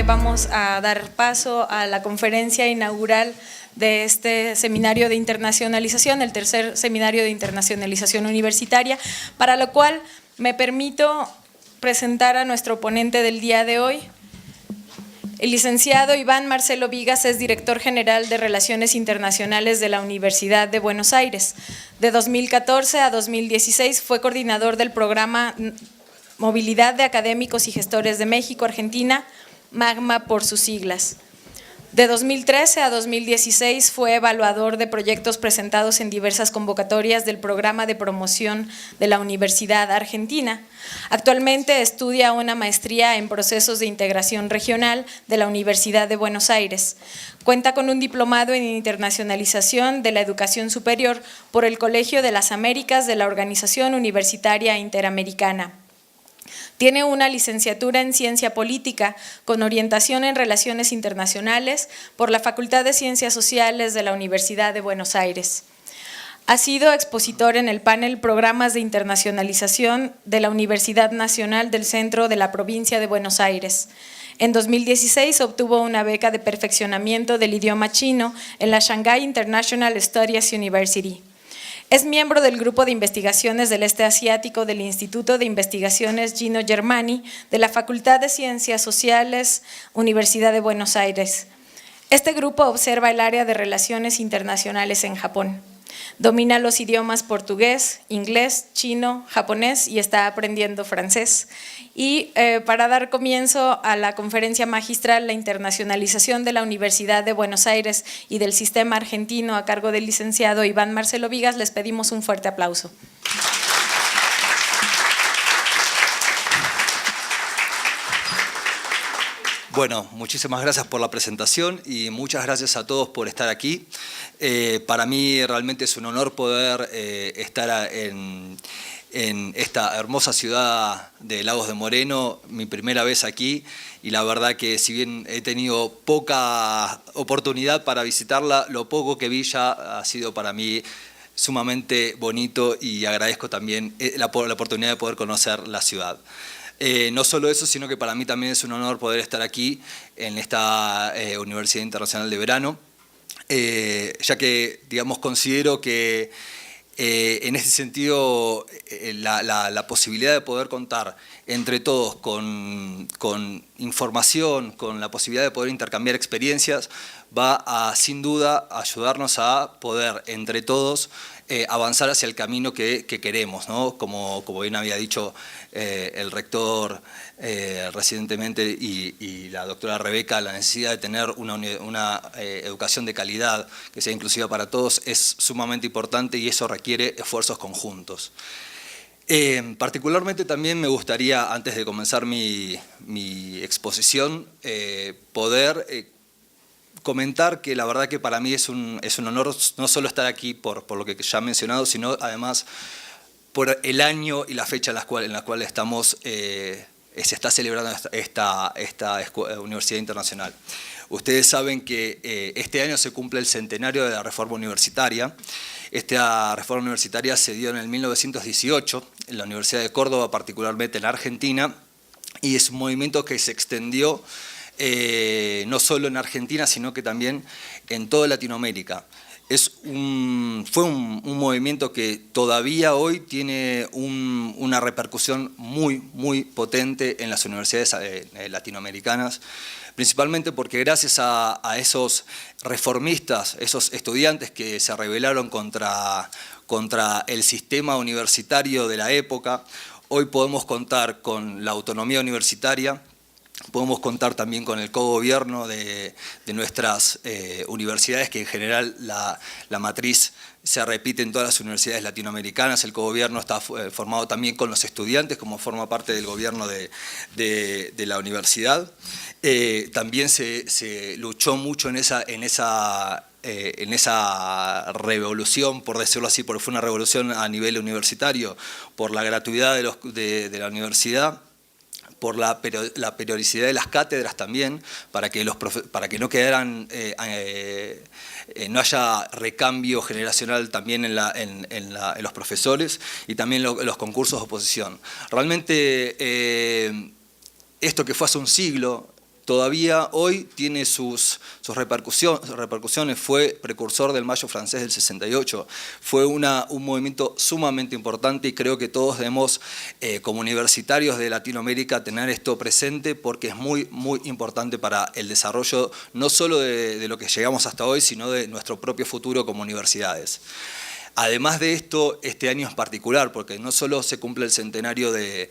Vamos a dar paso a la conferencia inaugural de este seminario de internacionalización, el tercer seminario de internacionalización universitaria, para lo cual me permito presentar a nuestro ponente del día de hoy. El licenciado Iván Marcelo Vigas es director general de Relaciones Internacionales de la Universidad de Buenos Aires. De 2014 a 2016 fue coordinador del programa Movilidad de Académicos y Gestores de México, Argentina, MAGMA por sus siglas. De 2013 a 2016 fue evaluador de proyectos presentados en diversas convocatorias del programa de promoción de la Universidad Argentina. Actualmente estudia una maestría en procesos de integración regional de la Universidad de Buenos Aires. Cuenta con un diplomado en internacionalización de la educación superior por el Colegio de las Américas de la Organización Universitaria Interamericana. Tiene una licenciatura en Ciencia Política con orientación en Relaciones Internacionales por la Facultad de Ciencias Sociales de la Universidad de Buenos Aires. Ha sido expositor en el panel Programas de Internacionalización de la Universidad Nacional del Centro de la Provincia de Buenos Aires. En 2016 obtuvo una beca de perfeccionamiento del idioma chino en la Shanghai International Studies University. Es miembro del Grupo de Investigaciones del Este Asiático del Instituto de Investigaciones Gino Germani de la Facultad de Ciencias Sociales, Universidad de Buenos Aires. Este grupo observa el área de relaciones internacionales en Japón. Domina los idiomas portugués, inglés, chino, japonés y está aprendiendo francés. Y para dar comienzo a la conferencia magistral, la internacionalización de la Universidad de Buenos Aires y del sistema argentino a cargo del licenciado Iván Marcelo Vigas, les pedimos un fuerte aplauso. Bueno, muchísimas gracias por la presentación y muchas gracias a todos por estar aquí. Para mí realmente es un honor poder estar en esta hermosa ciudad de Lagos de Moreno, mi primera vez aquí, y la verdad que si bien he tenido poca oportunidad para visitarla, lo poco que vi ya ha sido para mí sumamente bonito y agradezco también la oportunidad de poder conocer la ciudad. No solo eso, sino que para mí también es un honor poder estar aquí en esta Universidad Internacional de Verano, ya que, digamos, considero que en ese sentido la posibilidad de poder contar entre todos con información, con la posibilidad de poder intercambiar experiencias, va a sin duda ayudarnos a poder entre todos avanzar hacia el camino que queremos, ¿no? Como bien había dicho el rector recientemente y la doctora Rebeca, la necesidad de tener una educación de calidad que sea inclusiva para todos es sumamente importante y eso requiere esfuerzos conjuntos. Particularmente también me gustaría, antes de comenzar mi exposición, poder comentar que la verdad que para mí es un honor no solo estar aquí por lo que ya he mencionado, sino además por el año y la fecha en la cual estamos, se está celebrando esta Universidad Internacional. Ustedes saben que este año se cumple el centenario de la reforma universitaria. Esta reforma universitaria se dio en el 1918 en la Universidad de Córdoba, particularmente en la Argentina, y es un movimiento que se extendió no solo en Argentina, sino que también en toda Latinoamérica. Fue un movimiento que todavía hoy tiene una repercusión muy potente en las universidades latinoamericanas, principalmente porque gracias a esos reformistas, esos estudiantes que se rebelaron contra el sistema universitario de la época, hoy podemos contar con la autonomía universitaria. Podemos contar también con el cogobierno de nuestras universidades, que en general la matriz se repite en todas las universidades latinoamericanas. El cogobierno está formado también con los estudiantes, como forma parte del gobierno de la universidad. También se luchó mucho en esa revolución, por decirlo así, porque fue una revolución a nivel universitario, por la gratuidad de la universidad, por la periodicidad de las cátedras también, para que no quedaran, no haya recambio generacional también en los profesores, y también los concursos de oposición. Realmente esto que fue hace un siglo todavía hoy tiene sus repercusiones. Fue precursor del Mayo francés del 68. Fue un movimiento sumamente importante y creo que todos debemos, como universitarios de Latinoamérica, tener esto presente porque es muy, muy importante para el desarrollo no solo de lo que llegamos hasta hoy, sino de nuestro propio futuro como universidades. Además de esto, este año es particular porque no solo se cumple el centenario de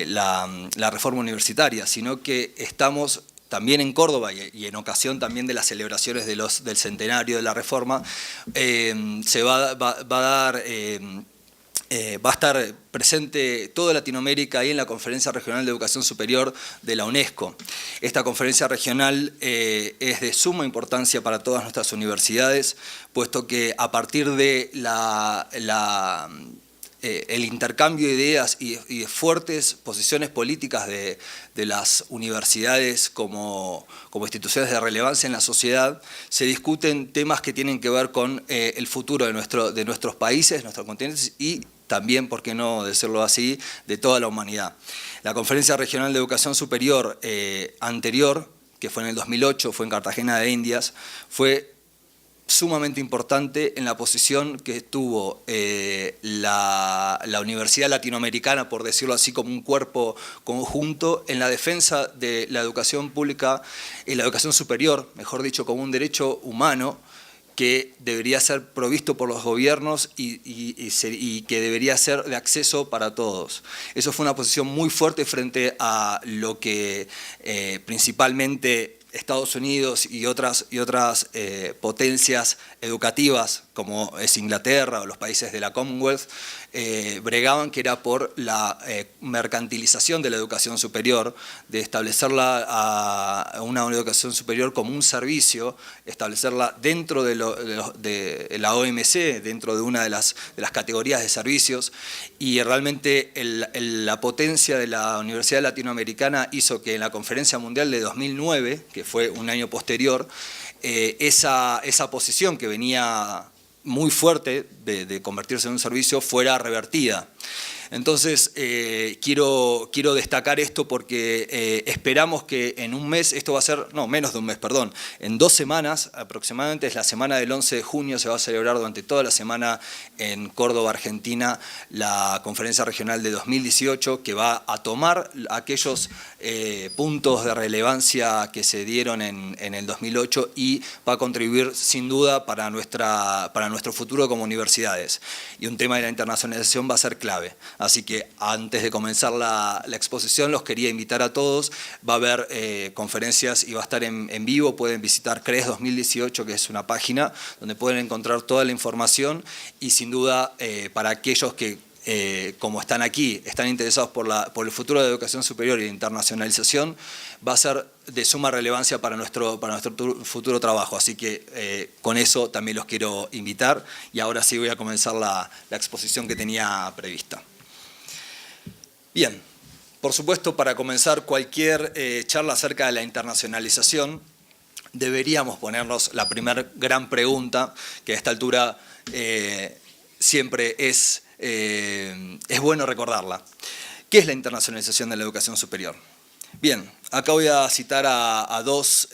la reforma universitaria, sino que estamos también en Córdoba y en ocasión también de las celebraciones del centenario de la reforma, va a estar presente toda Latinoamérica ahí en la Conferencia Regional de Educación Superior de la UNESCO. Esta conferencia regional es de suma importancia para todas nuestras universidades, puesto que a partir de el intercambio de ideas y de fuertes posiciones políticas de las universidades como instituciones de relevancia en la sociedad, se discuten temas que tienen que ver con el futuro de nuestros países, nuestros continentes y también, por qué no decirlo así, de toda la humanidad. La Conferencia Regional de Educación Superior anterior, que fue en el 2008, fue en Cartagena de Indias, fue sumamente importante en la posición que tuvo la Universidad Latinoamericana, por decirlo así, como un cuerpo conjunto en la defensa de la educación pública y la educación superior, mejor dicho, como un derecho humano que debería ser provisto por los gobiernos y que debería ser de acceso para todos. Eso fue una posición muy fuerte frente a lo que principalmente Estados Unidos y otras potencias educativas, como es Inglaterra o los países de la Commonwealth, bregaban, que era por la mercantilización de la educación superior, de establecerla a una educación superior como un servicio, establecerla dentro de la OMC, dentro de una de las categorías de servicios, y realmente la potencia de la Universidad Latinoamericana hizo que en la Conferencia Mundial de 2009, que fue un año posterior, esa posición que venía muy fuerte de convertirse en un servicio fuera revertida. Entonces, quiero destacar esto porque esperamos que en un mes, esto va a ser, no, menos de un mes, perdón, en 2 semanas aproximadamente, es la semana del 11 de junio, se va a celebrar durante toda la semana en Córdoba, Argentina, la Conferencia Regional de 2018, que va a tomar aquellos puntos de relevancia que se dieron en el 2008 y va a contribuir sin duda para nuestro futuro como universidades. Y un tema de la internacionalización va a ser clave. Así que antes de comenzar la exposición los quería invitar a todos. Va a haber conferencias y va a estar en vivo. Pueden visitar CRES 2018, que es una página donde pueden encontrar toda la información y sin duda para aquellos que como están aquí, están interesados por el futuro de la educación superior y la internacionalización, va a ser de suma relevancia para nuestro futuro trabajo. Así que con eso también los quiero invitar y ahora sí voy a comenzar la exposición que tenía prevista. Bien, por supuesto, para comenzar cualquier charla acerca de la internacionalización, deberíamos ponernos la primera gran pregunta, que a esta altura siempre es bueno recordarla. ¿Qué es la internacionalización de la educación superior? Bien, acá voy a citar a 2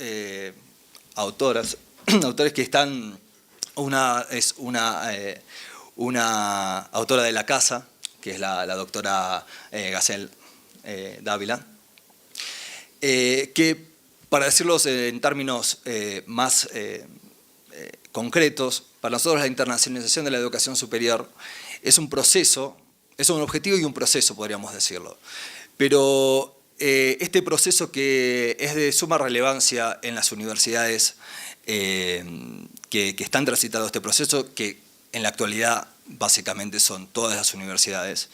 autores que están, una es una autora de la casa, que es la doctora Gacel Dávila, que para decirlos en términos más concretos, para nosotros la internacionalización de la educación superior es un proceso, es un objetivo y un proceso, podríamos decirlo. Pero este proceso que es de suma relevancia en las universidades que están transitando este proceso, que en la actualidad básicamente son todas las universidades,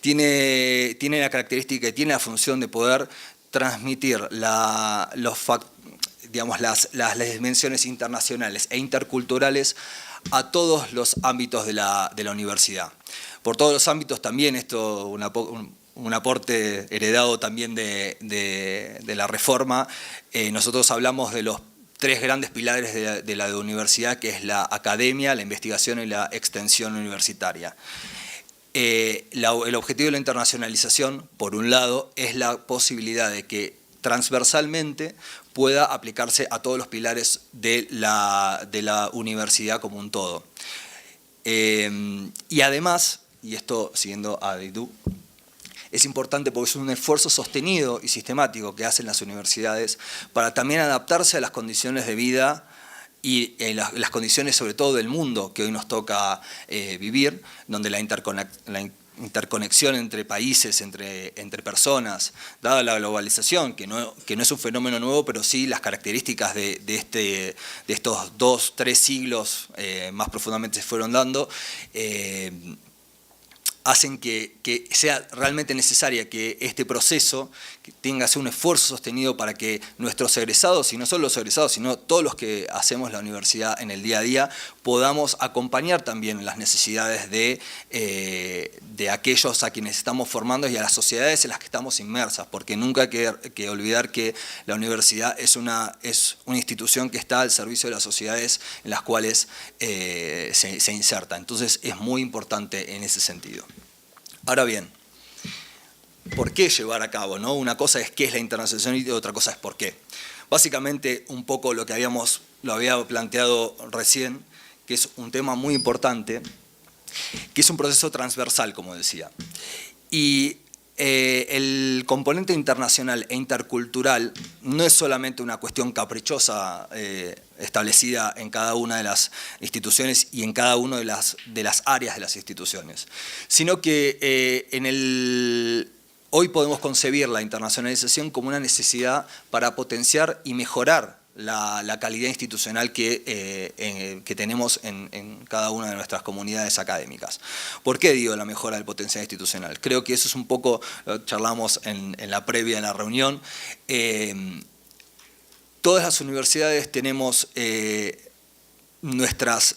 tiene la característica y tiene la función de poder transmitir las dimensiones internacionales e interculturales a todos los ámbitos de la universidad. Por todos los ámbitos también, esto un aporte heredado también de la reforma, nosotros hablamos de los 3 grandes pilares de la universidad, que es la academia, la investigación y la extensión universitaria. El objetivo de la internacionalización, por un lado, es la posibilidad de que transversalmente pueda aplicarse a todos los pilares de la universidad como un todo. Y además, y esto siguiendo a Didú, es importante porque es un esfuerzo sostenido y sistemático que hacen las universidades para también adaptarse a las condiciones de vida y las condiciones sobre todo del mundo que hoy nos toca vivir, donde la interconexión entre países, entre personas, dada la globalización, que no es un fenómeno nuevo, pero sí las características de estos 2, 3 siglos más profundamente se fueron dando, hacen que sea realmente necesaria que este proceso que tenga un esfuerzo sostenido para que nuestros egresados, y no solo los egresados, sino todos los que hacemos la universidad en el día a día, podamos acompañar también las necesidades de aquellos a quienes estamos formando y a las sociedades en las que estamos inmersas, porque nunca hay que olvidar que la universidad es una institución que está al servicio de las sociedades en las cuales se inserta. Entonces es muy importante en ese sentido. Ahora bien, ¿por qué llevar a cabo, ¿no? Una cosa es qué es la internacionalización y otra cosa es por qué. Básicamente, un poco lo había planteado recién, que es un tema muy importante, que es un proceso transversal, como decía. Y el componente internacional e intercultural no es solamente una cuestión caprichosa establecida en cada una de las instituciones y en cada una de las áreas de las instituciones, sino que hoy podemos concebir la internacionalización como una necesidad para potenciar y mejorar la calidad institucional que tenemos en cada una de nuestras comunidades académicas. ¿Por qué digo la mejora del potencial institucional? Creo que eso es un poco, charlamos en la previa de la reunión. Todas las universidades tenemos nuestras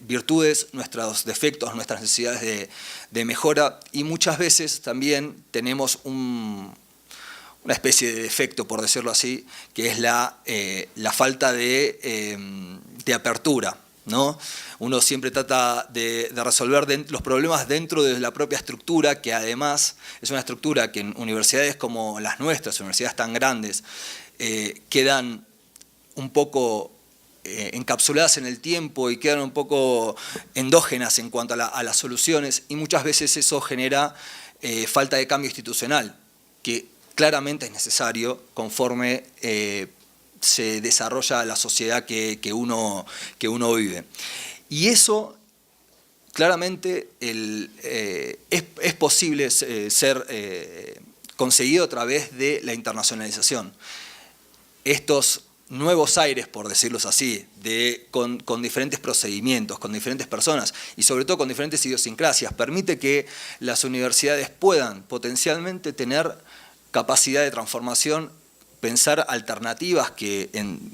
virtudes, nuestros defectos, nuestras necesidades de mejora, y muchas veces también tenemos una especie de defecto, por decirlo así, que es la falta de apertura, ¿no? Uno siempre trata de resolver los problemas dentro de la propia estructura, que además es una estructura que en universidades como las nuestras, universidades tan grandes, quedan un poco encapsuladas en el tiempo y quedan un poco endógenas en cuanto a las soluciones, y muchas veces eso genera falta de cambio institucional, que claramente es necesario conforme se desarrolla la sociedad que uno vive. Y eso claramente es posible ser conseguido a través de la internacionalización. Estos nuevos aires, por decirlo así, con diferentes procedimientos, con diferentes personas y sobre todo con diferentes idiosincrasias, permite que las universidades puedan potencialmente tener capacidad de transformación, pensar alternativas que en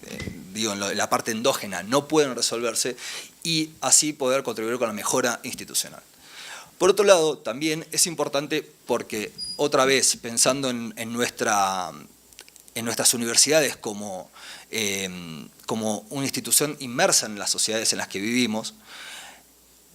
la parte endógena no pueden resolverse, y así poder contribuir con la mejora institucional. Por otro lado, también es importante porque, otra vez, pensando en nuestras universidades como una institución inmersa en las sociedades en las que vivimos,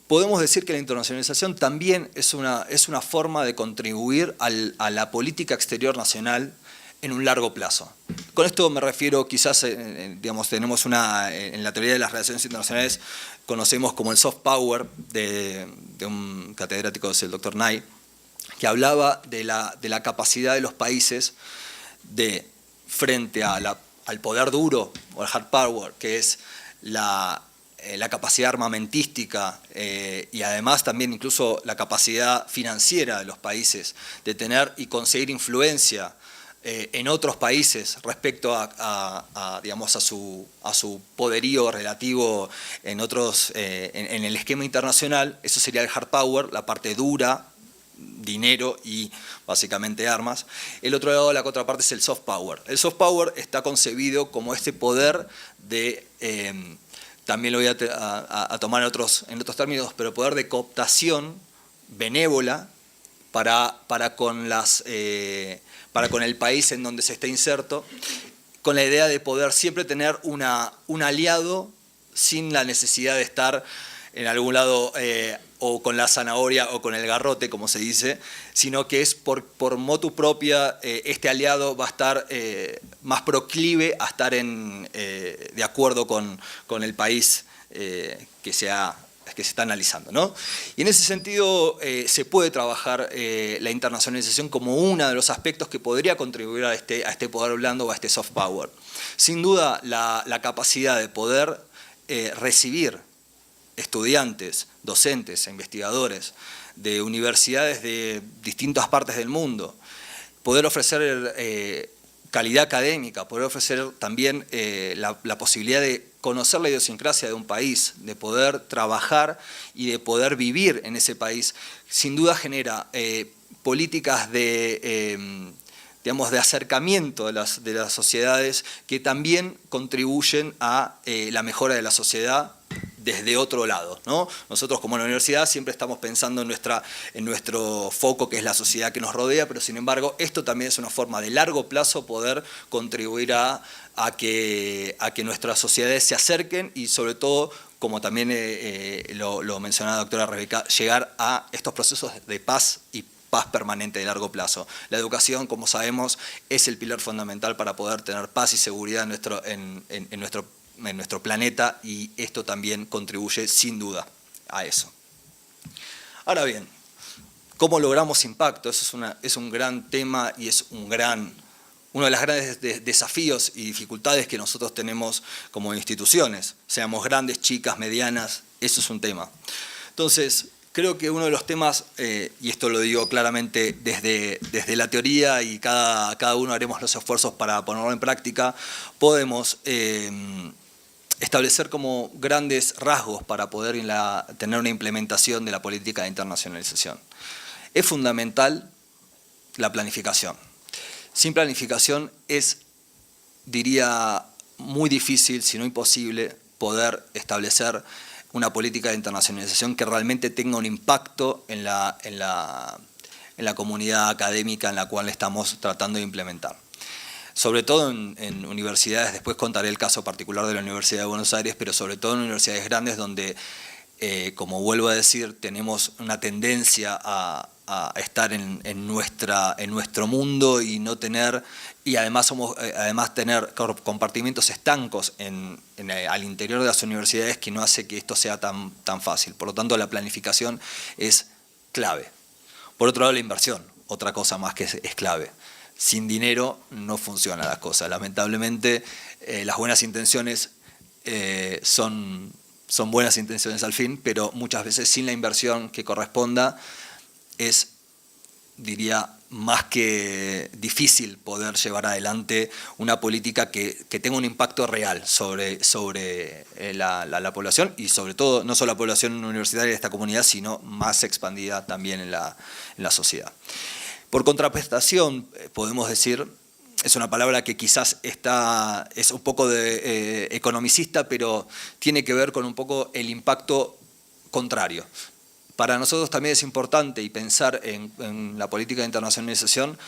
podemos decir que la internacionalización también es una forma de contribuir a la política exterior nacional en un largo plazo. Con esto me refiero, quizás, tenemos en la teoría de las relaciones internacionales, conocemos como el soft power de un catedrático, es el Dr. Nye, que hablaba de la capacidad de los países frente al poder duro, o al hard power, que es la capacidad armamentística y además también incluso la capacidad financiera de los países de tener y conseguir influencia en otros países respecto a su poderío relativo en el esquema internacional. Eso sería el hard power, la parte dura, dinero y básicamente armas. El otro lado, la contraparte, es el soft power. El soft power está concebido como este poder de también lo voy a tomar en otros términos, pero poder de cooptación benévola para con el país en donde se está inserto, con la idea de poder siempre tener un aliado sin la necesidad de estar en algún lado o con la zanahoria o con el garrote, como se dice, sino que es por motu propia, este aliado va a estar más proclive a estar de acuerdo con el país que se está analizando, ¿no? Y en ese sentido se puede trabajar la internacionalización como uno de los aspectos que podría contribuir a este poder blando o a este soft power. Sin duda, la capacidad de poder recibir estudiantes, docentes e investigadores de universidades de distintas partes del mundo, poder ofrecer calidad académica, poder ofrecer también la posibilidad de conocer la idiosincrasia de un país, de poder trabajar y de poder vivir en ese país, sin duda genera políticas de acercamiento de las sociedades que también contribuyen a la mejora de la sociedad desde otro lado, ¿no? Nosotros como la universidad siempre estamos pensando en nuestro foco, que es la sociedad que nos rodea, pero sin embargo esto también es una forma de largo plazo poder contribuir a que nuestras sociedades se acerquen y sobre todo, como también lo mencionaba la doctora Rebeca, llegar a estos procesos de paz y paz permanente de largo plazo. La educación, como sabemos, es el pilar fundamental para poder tener paz y seguridad en nuestro planeta, y esto también contribuye sin duda a eso. Ahora bien, ¿cómo logramos impacto? Eso es un gran tema y es uno de los grandes desafíos y dificultades que nosotros tenemos como instituciones, seamos grandes, chicas, medianas, eso es un tema. Entonces, creo que uno de los temas, y esto lo digo claramente desde la teoría, y cada uno haremos los esfuerzos para ponerlo en práctica, podemos establecer como grandes rasgos para poder tener una implementación de la política de internacionalización. Es fundamental la planificación. Sin planificación es, diría, muy difícil, si no imposible, poder establecer una política de internacionalización que realmente tenga un impacto en la comunidad académica en la cual estamos tratando de implementar. Sobre todo en universidades, después contaré el caso particular de la Universidad de Buenos Aires, pero sobre todo en universidades grandes donde, como vuelvo a decir, tenemos una tendencia a estar en nuestro mundo y no tener, y además tener compartimientos estancos al interior de las universidades, que no hace que esto sea tan fácil. Por lo tanto, la planificación es clave. Por otro lado, la inversión, otra cosa más que es clave. Sin dinero no funcionan las cosas. Lamentablemente, las buenas intenciones son buenas intenciones al fin, pero muchas veces sin la inversión que corresponda es, diría, más que difícil poder llevar adelante una política que tenga un impacto real sobre la población, y sobre todo, no solo la población universitaria de esta comunidad, sino más expandida también en la sociedad. Por contraprestación, podemos decir, es una palabra que quizás es un poco economicista, pero tiene que ver con un poco el impacto contrario. Para nosotros también es importante, y pensar en la política de internacionalización,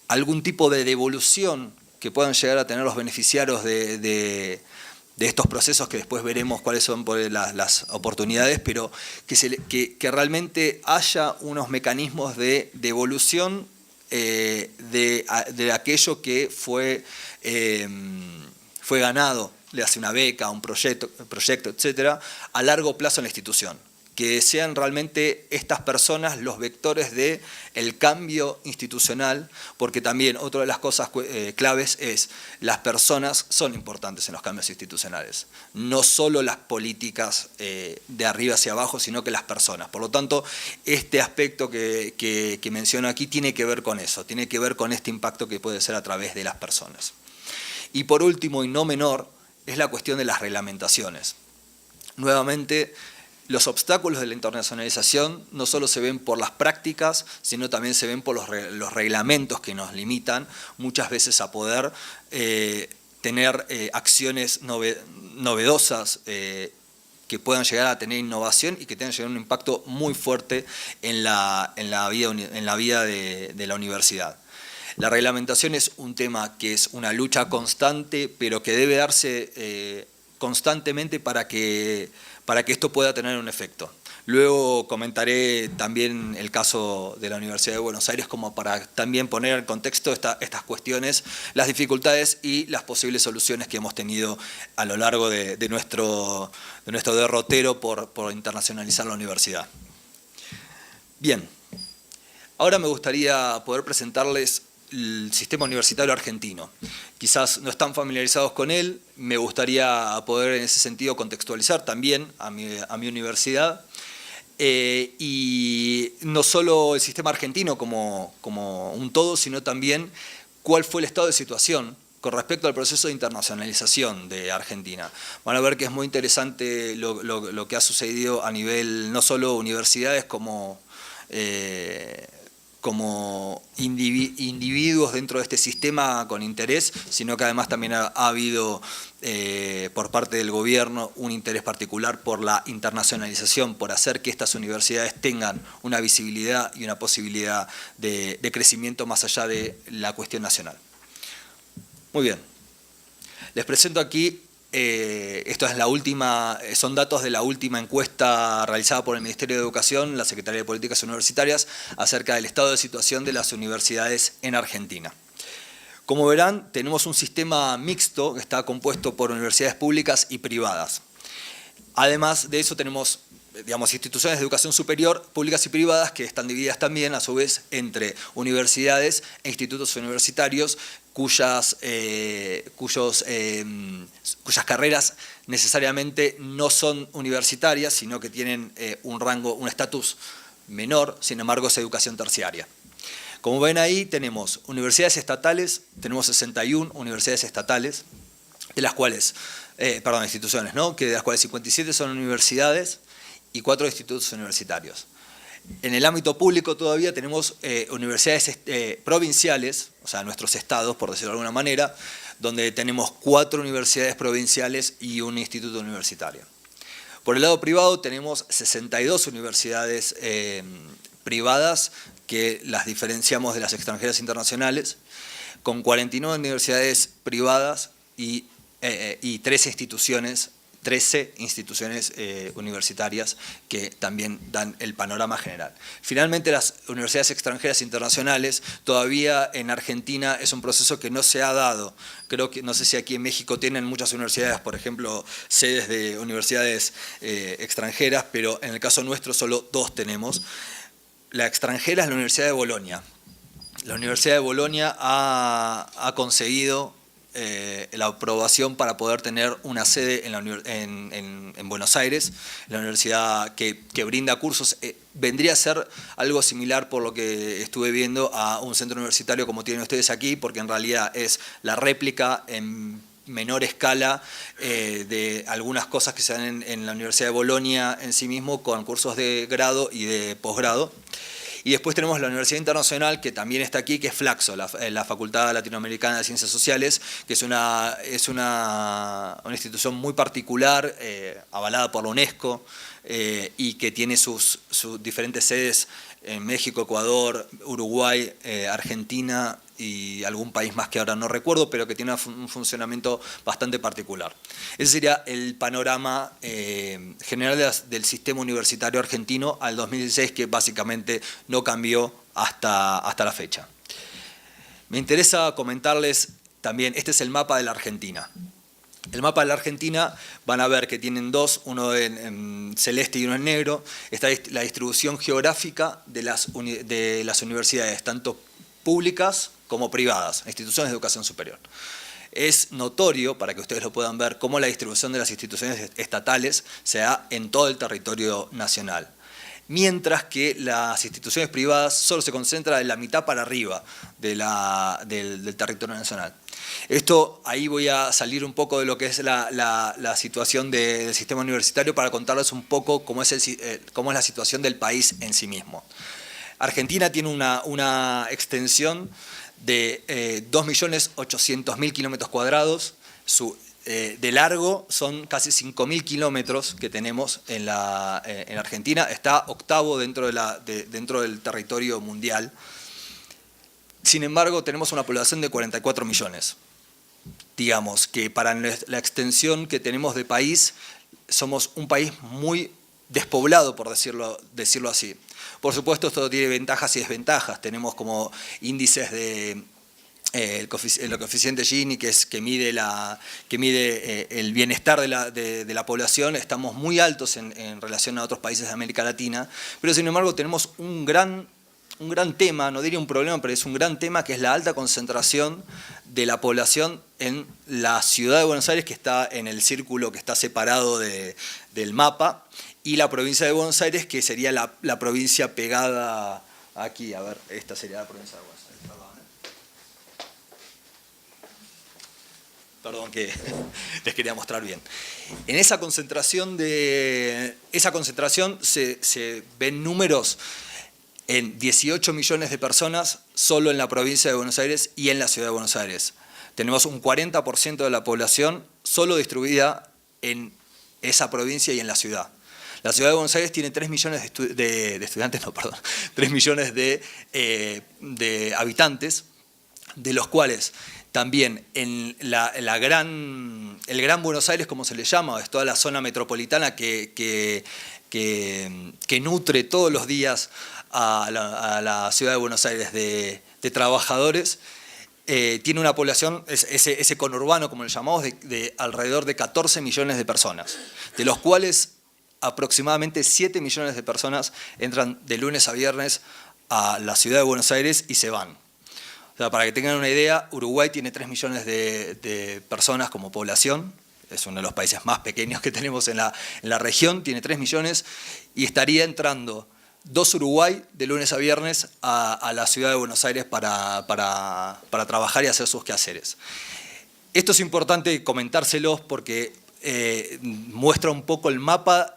algún tipo de devolución que puedan llegar a tener los beneficiarios de estos procesos, que después veremos cuáles son las oportunidades, pero que realmente haya unos mecanismos de devolución de aquello que fue ganado, le hace una beca, un proyecto, etcétera, a largo plazo en la institución. Que sean realmente estas personas los vectores del cambio institucional, porque también otra de las cosas claves es las personas son importantes en los cambios institucionales. No solo las políticas de arriba hacia abajo, sino que las personas. Por lo tanto, este aspecto que menciono aquí tiene que ver con eso, tiene que ver con este impacto que puede ser a través de las personas. Y por último, y no menor, es la cuestión de las reglamentaciones. Nuevamente, los obstáculos de la internacionalización no solo se ven por las prácticas, sino también se ven por los reglamentos que nos limitan muchas veces a poder tener acciones novedosas que puedan llegar a tener innovación y que tengan llegar un impacto muy fuerte en la vida de la universidad. La reglamentación es un tema que es una lucha constante, pero que debe darse constantemente para que esto pueda tener un efecto. Luego comentaré también el caso de la Universidad de Buenos Aires como para también poner en contexto estas cuestiones, las dificultades y las posibles soluciones que hemos tenido a lo largo de nuestro derrotero por internacionalizar la universidad. Bien, ahora me gustaría poder presentarles el sistema universitario argentino. Quizás no están familiarizados con él, me gustaría poder en ese sentido contextualizar también a mi universidad, y no solo el sistema argentino como un todo, sino también cuál fue el estado de situación con respecto al proceso de internacionalización de Argentina. Van a ver que es muy interesante lo que ha sucedido a nivel no solo universidades como individuos dentro de este sistema con interés, sino que además también ha habido por parte del gobierno un interés particular por la internacionalización, por hacer que estas universidades tengan una visibilidad y una posibilidad de crecimiento más allá de la cuestión nacional. Muy bien, les presento aquí. Esto es son datos de la última encuesta realizada por el Ministerio de Educación, la Secretaría de Políticas Universitarias, acerca del estado de situación de las universidades en Argentina. Como verán, tenemos un sistema mixto que está compuesto por universidades públicas y privadas. Además de eso tenemos, instituciones de educación superior, públicas y privadas, que están divididas también, a su vez, entre universidades e institutos universitarios, cuyas carreras necesariamente no son universitarias, sino que tienen un estatus menor, sin embargo es educación terciaria. Como ven ahí, tenemos universidades estatales, tenemos 61 universidades estatales, de las cuales, instituciones, ¿no? De las cuales 57 son universidades y 4 institutos universitarios. En el ámbito público todavía tenemos universidades provinciales, o sea, nuestros estados, por decirlo de alguna manera, donde tenemos 4 universidades provinciales y un instituto universitario. Por el lado privado tenemos 62 universidades privadas, que las diferenciamos de las extranjeras internacionales, con 49 universidades privadas y 13 instituciones universitarias que también dan el panorama general. Finalmente, las universidades extranjeras internacionales, todavía en Argentina es un proceso que no se ha dado. Creo que, no sé si aquí en México tienen muchas universidades, por ejemplo, sedes de universidades extranjeras, pero en el caso nuestro solo 2 tenemos. La extranjera es la Universidad de Bolonia. La Universidad de Bolonia ha conseguido la aprobación para poder tener una sede en Buenos Aires, la universidad que brinda cursos. Vendría a ser algo similar, por lo que estuve viendo, a un centro universitario como tienen ustedes aquí, porque en realidad es la réplica en menor escala de algunas cosas que se dan en la Universidad de Bolonia en sí mismo, con cursos de grado y de posgrado. Y después tenemos la Universidad Internacional, que también está aquí, que es Flaxo, la Facultad Latinoamericana de Ciencias Sociales, que es una institución muy particular, avalada por la UNESCO, y que tiene sus diferentes sedes en México, Ecuador, Uruguay, Argentina y algún país más que ahora no recuerdo, pero que tiene un funcionamiento bastante particular. Ese sería el panorama general del sistema universitario argentino al 2016, que básicamente no cambió hasta la fecha. Me interesa comentarles también, este es el mapa de la Argentina. El mapa de la Argentina van a ver que tienen 2, uno en celeste y uno en negro. Está la distribución geográfica de las universidades, tanto públicas como privadas, instituciones de educación superior. Es notorio, para que ustedes lo puedan ver, cómo la distribución de las instituciones estatales se da en todo el territorio nacional, mientras que las instituciones privadas solo se concentran en la mitad para arriba del territorio nacional. Esto, ahí voy a salir un poco de lo que es la situación del sistema universitario para contarles un poco cómo es la situación del país en sí mismo. Argentina tiene una extensión de 2.800.000 kilómetros cuadrados. De largo son casi 5.000 kilómetros que tenemos en Argentina. Está octavo dentro del territorio mundial. Sin embargo, tenemos una población de 44 millones. Digamos que para la extensión que tenemos de país, somos un país muy despoblado, por decirlo así. Por supuesto, esto tiene ventajas y desventajas. Tenemos como índices de el coeficiente Gini, que mide el bienestar de la población. Estamos muy altos en relación a otros países de América Latina, pero sin embargo tenemos un gran tema, no diría un problema, pero es un gran tema, que es la alta concentración de la población en la ciudad de Buenos Aires, que está en el círculo que está separado del mapa, y la provincia de Buenos Aires, que sería la provincia pegada aquí. A ver, esta sería la provincia de Buenos Aires. Perdón, que les quería mostrar bien. En esa concentración se ven números en 18 millones de personas solo en la provincia de Buenos Aires y en la ciudad de Buenos Aires. Tenemos un 40% de la población solo distribuida en esa provincia y en la ciudad. La ciudad de Buenos Aires tiene 3 millones de estudiantes, no, perdón, 3 millones de habitantes, de los cuales también en el Gran Buenos Aires, como se le llama, es toda la zona metropolitana que nutre todos los días a la ciudad de Buenos Aires de trabajadores, tiene una población, ese conurbano, como le llamamos, de alrededor de 14 millones de personas, de los cuales aproximadamente 7 millones de personas entran de lunes a viernes a la ciudad de Buenos Aires y se van. O sea, para que tengan una idea, Uruguay tiene 3 millones de personas como población, es uno de los países más pequeños que tenemos en la región, tiene 3 millones y estaría entrando 2 Uruguay de lunes a viernes a la ciudad de Buenos Aires para trabajar y hacer sus quehaceres. Esto es importante comentárselos porque muestra un poco el mapa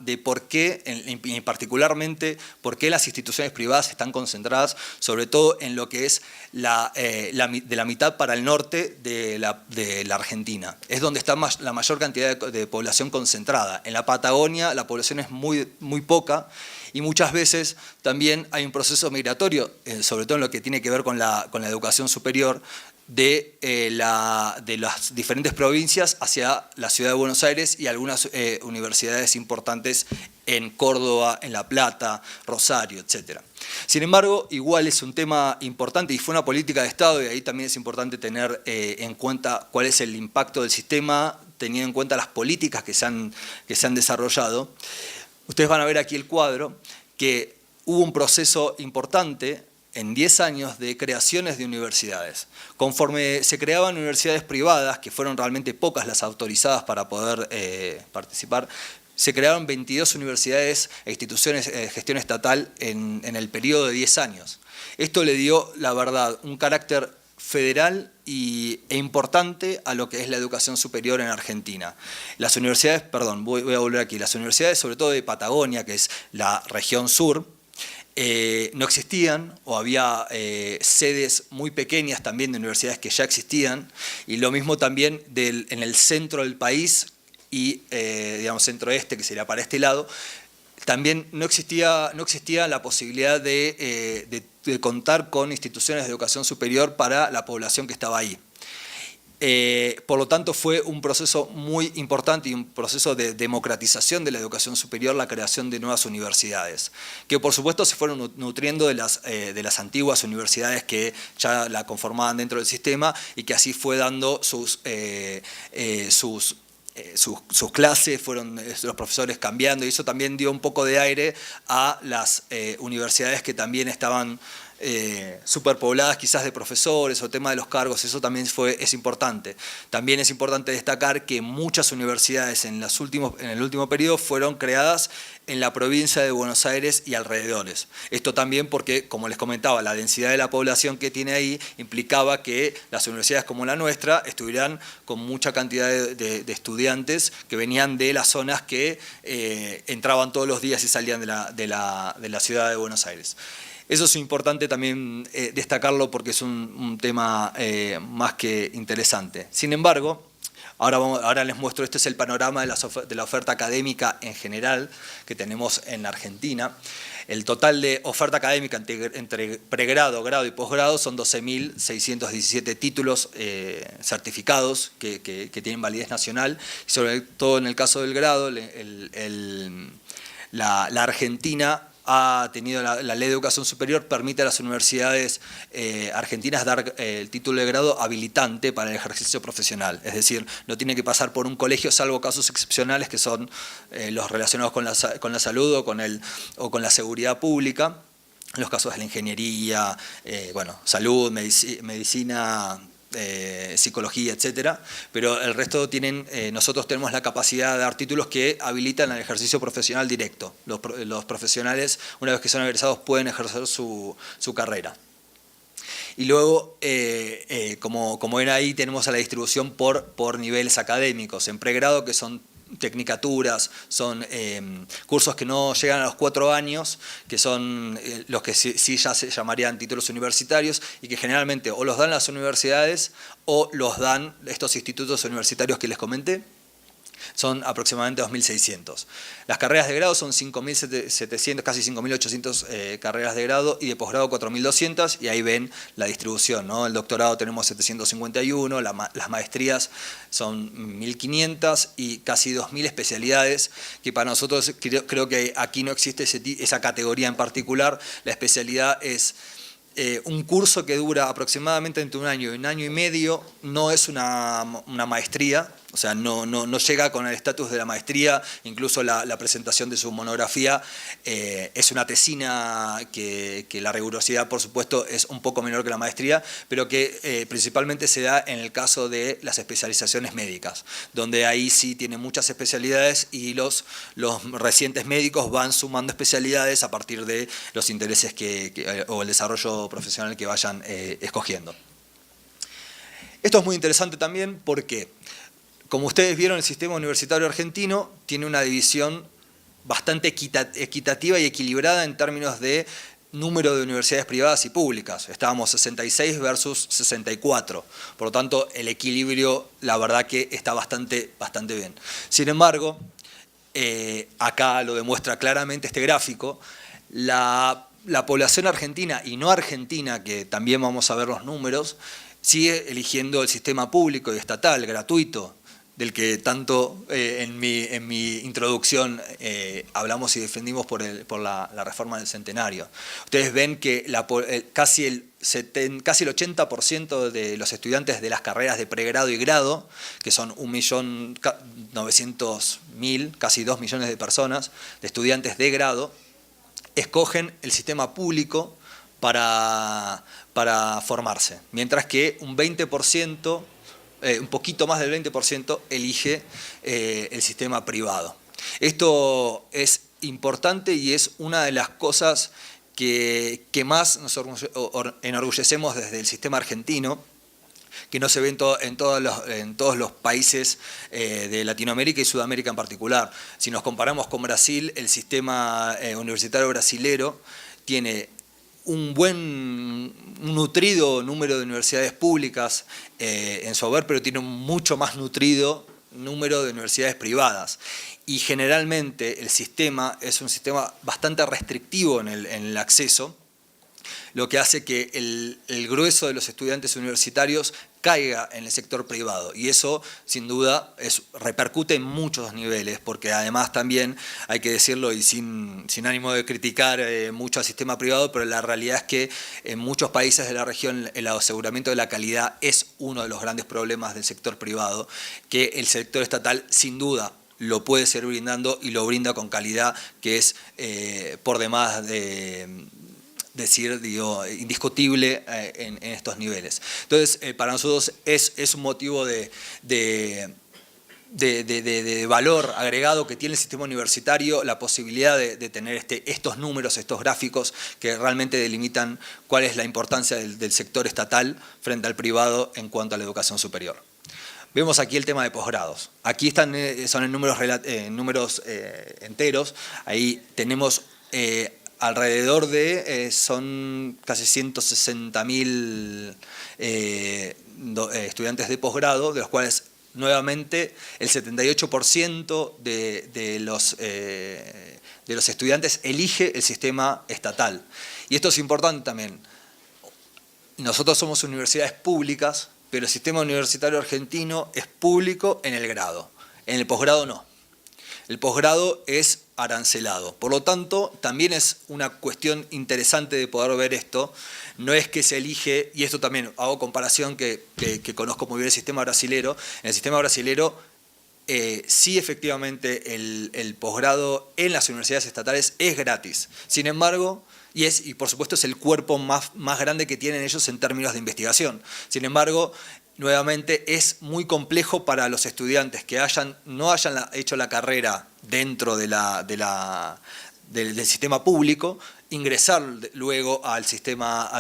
de por qué, y particularmente, por qué las instituciones privadas están concentradas, sobre todo en lo que es de la mitad para el norte de la Argentina. Es donde está la mayor cantidad de población concentrada. En la Patagonia la población es muy poca, y muchas veces también hay un proceso migratorio, sobre todo en lo que tiene que ver con la educación superior, de las diferentes provincias hacia la ciudad de Buenos Aires y algunas universidades importantes en Córdoba, en La Plata, Rosario, etc. Sin embargo, igual es un tema importante y fue una política de Estado, y ahí también es importante tener en cuenta cuál es el impacto del sistema, teniendo en cuenta las políticas que se han desarrollado. Ustedes van a ver aquí el cuadro, que hubo un proceso importante en 10 años de creaciones de universidades. Conforme se creaban universidades privadas, que fueron realmente pocas las autorizadas para poder participar, se crearon 22 universidades e instituciones de gestión estatal en el periodo de 10 años. Esto le dio, la verdad, un carácter federal e importante a lo que es la educación superior en Argentina. Las universidades, perdón, voy a volver aquí, las universidades sobre todo de Patagonia, que es la región sur, no existían, o había sedes muy pequeñas también de universidades que ya existían, y lo mismo también en el centro del país y digamos centro-este, que sería para este lado, también no existía la posibilidad de contar con instituciones de educación superior para la población que estaba ahí. Por lo tanto, fue un proceso muy importante y un proceso de democratización de la educación superior, la creación de nuevas universidades, que por supuesto se fueron nutriendo de las antiguas universidades que ya la conformaban dentro del sistema, y que así fue dando sus clases, fueron los profesores cambiando, y eso también dio un poco de aire a las universidades que también estaban superpobladas quizás de profesores, o tema de los cargos. Eso también es importante. También es importante destacar que muchas universidades en el último periodo fueron creadas en la provincia de Buenos Aires y alrededores. Esto también porque, como les comentaba, la densidad de la población que tiene ahí implicaba que las universidades como la nuestra estuvieran con mucha cantidad de estudiantes que venían de las zonas que entraban todos los días y salían de la ciudad de Buenos Aires. Eso es importante también destacarlo porque es un tema más que interesante. Sin embargo, ahora les muestro, este es el panorama de la oferta académica en general que tenemos en Argentina. El total de oferta académica entre pregrado, grado y posgrado son 12.617 títulos certificados que tienen validez nacional. Y sobre todo en el caso del grado, la Argentina ha tenido la Ley de Educación Superior, permite a las universidades argentinas dar el título de grado habilitante para el ejercicio profesional. Es decir, no tiene que pasar por un colegio, salvo casos excepcionales que son los relacionados con la salud o con la seguridad pública. En los casos de la ingeniería, salud, medicina, psicología, etcétera, pero el resto nosotros tenemos la capacidad de dar títulos que habilitan el ejercicio profesional directo. Los profesionales, una vez que son egresados, pueden ejercer su carrera. Y luego, como ven ahí, tenemos a la distribución por niveles académicos. En pregrado, que son tecnicaturas, son cursos que no llegan a los 4 años, que son los que sí ya se llamarían títulos universitarios y que generalmente o los dan las universidades o los dan estos institutos universitarios que les comenté. Son aproximadamente 2.600. Las carreras de grado son 5.700, casi 5.800 carreras de grado, y de posgrado 4.200, y ahí ven la distribución, ¿no? El doctorado tenemos 751, las maestrías son 1.500 y casi 2.000 especialidades, que para nosotros creo que aquí no existe esa categoría en particular. La especialidad es un curso que dura aproximadamente entre 1 año y 1 año y medio, no es una maestría. O sea, no llega con el estatus de la maestría, incluso la presentación de su monografía es una tesina que la rigurosidad, por supuesto, es un poco menor que la maestría, pero que principalmente se da en el caso de las especializaciones médicas, donde ahí sí tiene muchas especialidades y los recientes médicos van sumando especialidades a partir de los intereses o el desarrollo profesional que vayan escogiendo. Esto es muy interesante también porque, como ustedes vieron, el sistema universitario argentino tiene una división bastante equitativa y equilibrada en términos de número de universidades privadas y públicas. Estábamos 66 versus 64. Por lo tanto, el equilibrio, la verdad que está bastante bien. Sin embargo, acá lo demuestra claramente este gráfico, la población argentina y no argentina, que también vamos a ver los números, sigue eligiendo el sistema público y estatal, gratuito, del que tanto en mi introducción hablamos y defendimos por la reforma del centenario. Ustedes ven que casi el 80% de los estudiantes de las carreras de pregrado y grado, que son 1.900.000, casi 2 millones de personas, de estudiantes de grado, escogen el sistema público para formarse, mientras que un 20%, un poquito más del 20% elige el sistema privado. Esto es importante y es una de las cosas que más nos enorgullecemos desde el sistema argentino, que no se ve en todos los países de Latinoamérica y Sudamérica en particular. Si nos comparamos con Brasil, el sistema universitario brasilero tiene un nutrido número de universidades públicas en su haber, pero tiene un mucho más nutrido número de universidades privadas. Y generalmente el sistema es un sistema bastante restrictivo en el acceso, lo que hace que el grueso de los estudiantes universitarios caiga en el sector privado, y eso sin duda repercute en muchos niveles, porque además también hay que decirlo, y sin ánimo de criticar mucho al sistema privado, pero la realidad es que en muchos países de la región el aseguramiento de la calidad es uno de los grandes problemas del sector privado, que el sector estatal sin duda lo puede seguir brindando y lo brinda con calidad que es por demás indiscutible en estos niveles. Entonces, para nosotros es un motivo de valor agregado que tiene el sistema universitario, la posibilidad de tener estos números, estos gráficos que realmente delimitan cuál es la importancia del sector estatal frente al privado en cuanto a la educación superior. Vemos aquí el tema de posgrados. Aquí son en números enteros. Ahí tenemos alrededor de, son casi 160.000 estudiantes de posgrado, de los cuales nuevamente el 78% de los estudiantes elige el sistema estatal. Y esto es importante también. Nosotros somos universidades públicas, pero el sistema universitario argentino es público en el grado. En el posgrado no. El posgrado es arancelado. Por lo tanto, también es una cuestión interesante de poder ver esto. No es que se elige, y esto también hago comparación que conozco muy bien el sistema brasilero. En el sistema brasilero, sí efectivamente el posgrado en las universidades estatales es gratis. Sin embargo, y por supuesto es el cuerpo más grande que tienen ellos en términos de investigación. Sin embargo, nuevamente es muy complejo para los estudiantes que no hayan hecho la carrera dentro del sistema público, ingresar luego al sistema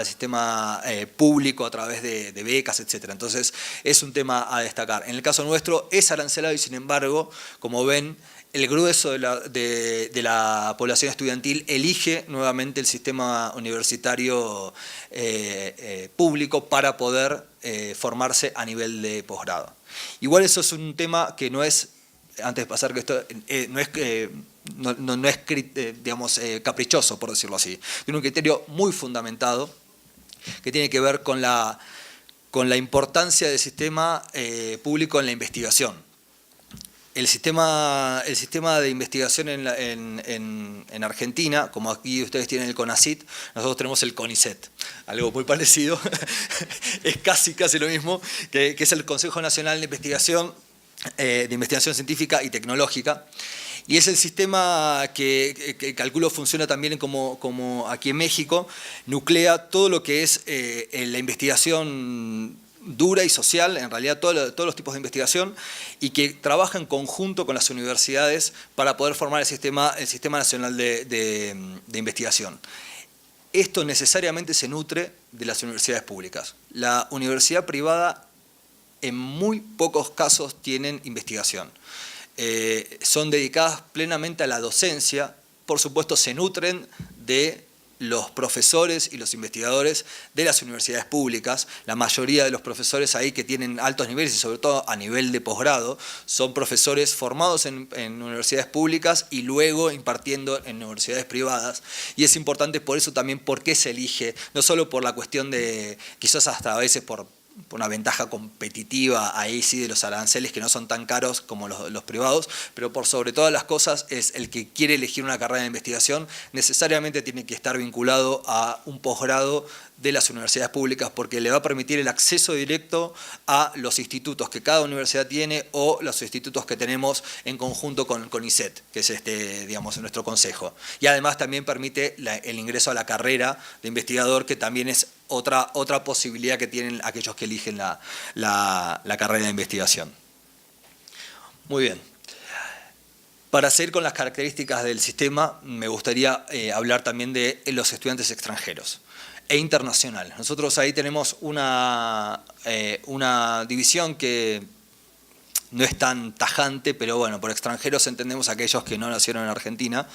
público a través de becas, etc. Entonces es un tema a destacar. En el caso nuestro es arancelado y sin embargo, como ven, el grueso de la población estudiantil elige nuevamente el sistema universitario público para poder formarse a nivel de posgrado. Igual eso es un tema que no es, antes de pasar que esto, no es digamos, caprichoso, por decirlo así. Tiene un criterio muy fundamentado que tiene que ver con la importancia del sistema público en la investigación. El sistema de investigación en Argentina, como aquí ustedes tienen el CONACYT, nosotros tenemos el CONICET, algo muy parecido, es casi lo mismo, que es el Consejo Nacional de Investigación Científica y Tecnológica, y es el sistema que calculo funciona también como aquí en México, nuclea todo lo que es la investigación dura y social, en realidad todos los tipos de investigación, y que trabaja en conjunto con las universidades para poder formar el Sistema Nacional de Investigación. Esto necesariamente se nutre de las universidades públicas. La universidad privada en muy pocos casos tienen investigación. Son dedicadas plenamente a la docencia, por supuesto se nutren de los profesores y los investigadores de las universidades públicas. La mayoría de los profesores ahí que tienen altos niveles y sobre todo a nivel de posgrado son profesores formados en universidades públicas y luego impartiendo en universidades privadas. Y es importante por eso también por qué se elige, no solo por la cuestión de, quizás hasta a veces por una ventaja competitiva ahí sí de los aranceles que no son tan caros como los privados, pero por sobre todas las cosas es el que quiere elegir una carrera de investigación necesariamente tiene que estar vinculado a un posgrado de las universidades públicas porque le va a permitir el acceso directo a los institutos que cada universidad tiene o los institutos que tenemos en conjunto con CONICET, que es digamos, nuestro consejo. Y además también permite el ingreso a la carrera de investigador, que también es otra posibilidad que tienen aquellos que eligen la carrera de investigación. Muy bien. Para seguir con las características del sistema, me gustaría hablar también de los estudiantes extranjeros e internacional. Nosotros ahí tenemos una división que no es tan tajante, pero bueno, por extranjeros entendemos aquellos que no nacieron en Argentina,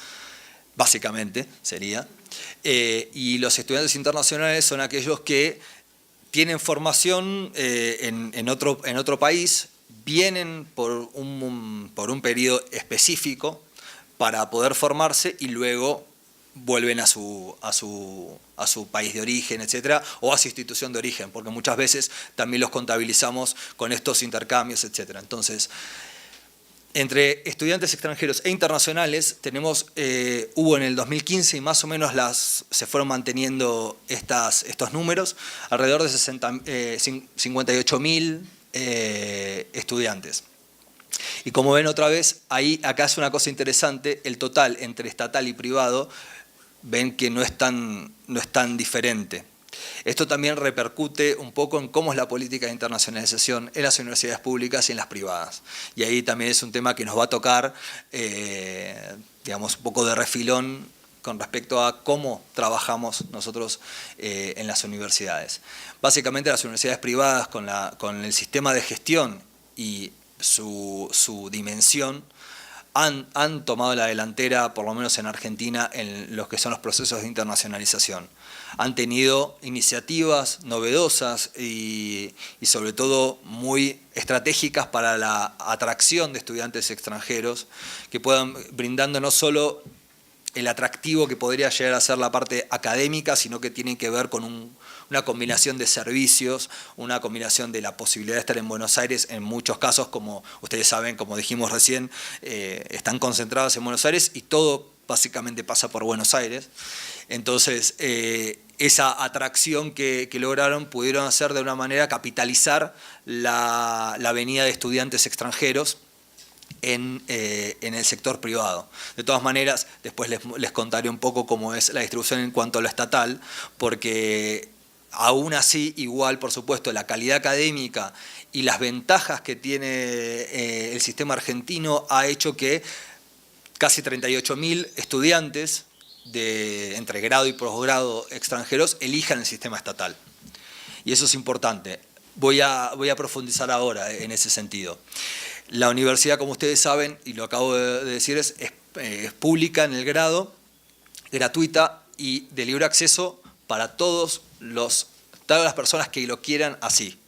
básicamente sería. Y los estudiantes internacionales son aquellos que tienen formación en otro país, vienen por un periodo específico para poder formarse y luego vuelven a su país de origen, etcétera, o a su institución de origen, porque muchas veces también los contabilizamos con estos intercambios, etcétera. Entonces, entre estudiantes extranjeros e internacionales hubo en el 2015 y más o menos se fueron manteniendo estos números, alrededor de 58.000 estudiantes. Y como ven otra vez, acá es una cosa interesante, el total entre estatal y privado, ven que no es tan diferente. Esto también repercute un poco en cómo es la política de internacionalización en las universidades públicas y en las privadas. Y ahí también es un tema que nos va a tocar, digamos, un poco de refilón con respecto a cómo trabajamos nosotros en las universidades. Básicamente las universidades privadas con el sistema de gestión y su dimensión han tomado la delantera, por lo menos en Argentina, en los que son los procesos de internacionalización. Han tenido iniciativas novedosas y sobre todo muy estratégicas para la atracción de estudiantes extranjeros que puedan brindando no solo el atractivo que podría llegar a ser la parte académica, sino que tienen que ver con una combinación de servicios, una combinación de la posibilidad de estar en Buenos Aires, en muchos casos, como ustedes saben, como dijimos recién, están concentrados en Buenos Aires y todo básicamente pasa por Buenos Aires. Entonces, esa atracción que lograron pudieron hacer de una manera capitalizar la venida de estudiantes extranjeros en el sector privado. De todas maneras, después les contaré un poco cómo es la distribución en cuanto a lo estatal, porque aún así, igual, por supuesto, la calidad académica y las ventajas que tiene el sistema argentino ha hecho que casi 38.000 estudiantes entre grado y posgrado extranjeros elijan el sistema estatal. Y eso es importante. Voy a profundizar ahora en ese sentido. La universidad, como ustedes saben, y lo acabo de decir, es pública en el grado, gratuita y de libre acceso para todas las personas que lo quieran así,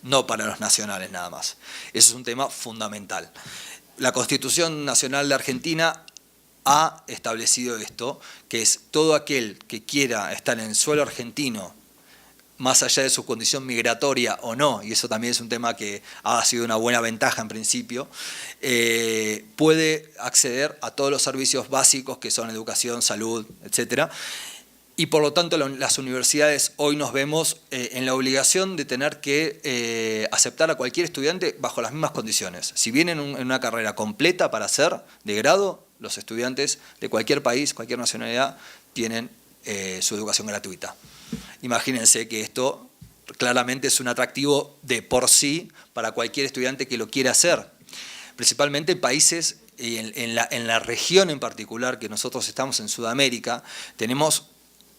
no para los nacionales nada más. Eso es un tema fundamental. La Constitución Nacional de Argentina ha establecido esto, que es todo aquel que quiera estar en el suelo argentino, más allá de su condición migratoria o no, y eso también es un tema que ha sido una buena ventaja en principio, puede acceder a todos los servicios básicos que son educación, salud, etc. Y por lo tanto las universidades hoy nos vemos en la obligación de tener que aceptar a cualquier estudiante bajo las mismas condiciones. Si vienen en una carrera completa para hacer de grado, los estudiantes de cualquier país, cualquier nacionalidad, tienen su educación gratuita. Imagínense que esto claramente es un atractivo de por sí para cualquier estudiante que lo quiera hacer. Principalmente en países, y en la región en particular, que nosotros estamos en Sudamérica,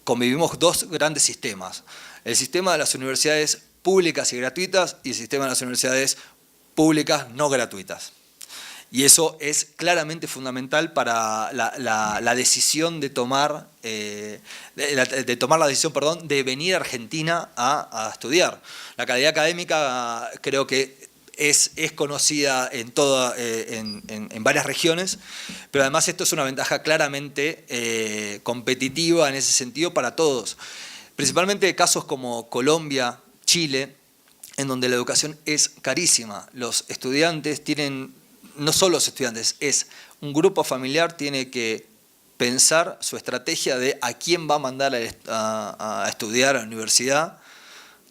convivimos dos grandes sistemas. El sistema de las universidades públicas y gratuitas y el sistema de las universidades públicas no gratuitas. Y eso es claramente fundamental para la decisión de tomar la decisión, de venir a Argentina a estudiar. La calidad académica creo que es conocida en varias regiones, pero además esto es una ventaja claramente competitiva en ese sentido para todos. Principalmente casos como Colombia, Chile, en donde la educación es carísima. Los estudiantes tienen... No solo los estudiantes, es un grupo familiar tiene que pensar su estrategia de a quién va a mandar a estudiar a la universidad.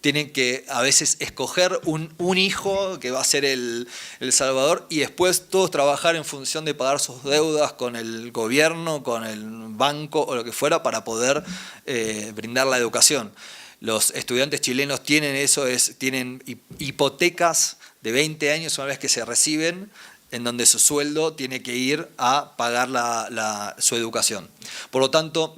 Tienen que a veces escoger un hijo que va a ser el salvador y después todos trabajar en función de pagar sus deudas con el gobierno, con el banco o lo que fuera para poder brindar la educación. Los estudiantes chilenos tienen eso, tienen hipotecas de 20 años una vez que se reciben, en donde su sueldo tiene que ir a pagar su educación. Por lo tanto,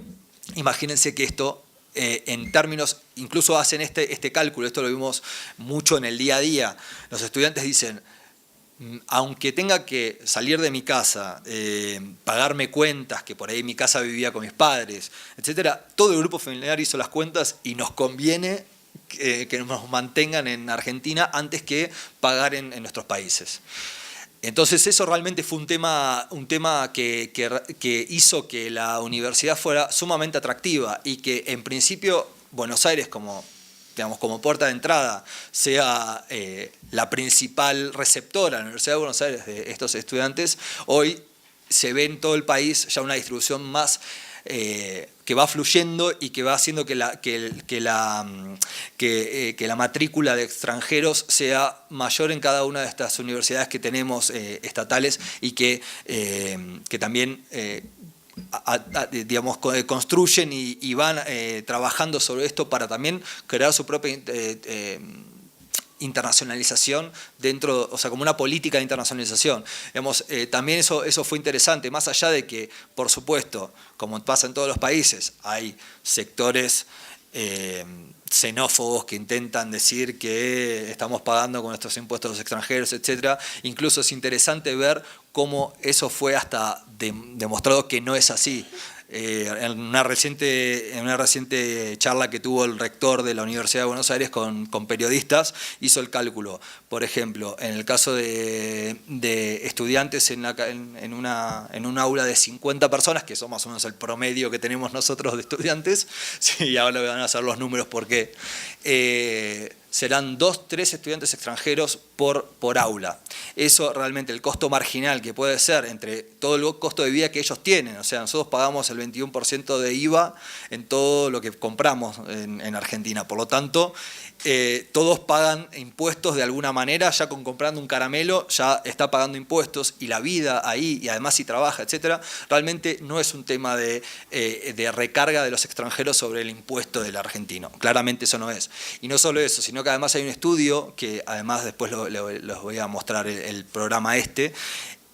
imagínense que esto, en términos, incluso hacen este cálculo, esto lo vimos mucho en el día a día, los estudiantes dicen, aunque tenga que salir de mi casa, pagarme cuentas, que por ahí en mi casa vivía con mis padres, etcétera, todo el grupo familiar hizo las cuentas y nos conviene que nos mantengan en Argentina antes que pagar en nuestros países. Entonces eso realmente fue un tema que hizo que la universidad fuera sumamente atractiva y que en principio Buenos Aires como puerta de entrada sea la principal receptora, la Universidad de Buenos Aires, de estos estudiantes. Hoy se ve en todo el país ya una distribución más que va fluyendo y que va haciendo que la matrícula de extranjeros sea mayor en cada una de estas universidades que tenemos estatales y que también construyen y van trabajando sobre esto para también crear su propia internacionalización dentro, o sea, como una política de internacionalización. También eso fue interesante, más allá de que, por supuesto, como pasa en todos los países, hay sectores xenófobos que intentan decir que estamos pagando con nuestros impuestos a los extranjeros, etc. Incluso es interesante ver cómo eso fue hasta demostrado que no es así. En una reciente charla que tuvo el rector de la Universidad de Buenos Aires con periodistas, hizo el cálculo. Por ejemplo, en el caso de estudiantes en un aula de 50 personas, que son más o menos el promedio que tenemos nosotros de estudiantes, sí, ahora van a hacer los números porque serán 2-3 estudiantes extranjeros por aula. Eso realmente, el costo marginal que puede ser entre todo el costo de vida que ellos tienen, o sea, nosotros pagamos el 21% de IVA en todo lo que compramos en Argentina, por lo tanto, todos pagan impuestos de alguna manera, ya comprando un caramelo ya está pagando impuestos, y la vida ahí, y además si trabaja, etcétera, realmente no es un tema de recarga de los extranjeros sobre el impuesto del argentino, claramente eso no es. Y no solo eso, sino que además hay un estudio, que además después los voy a mostrar el programa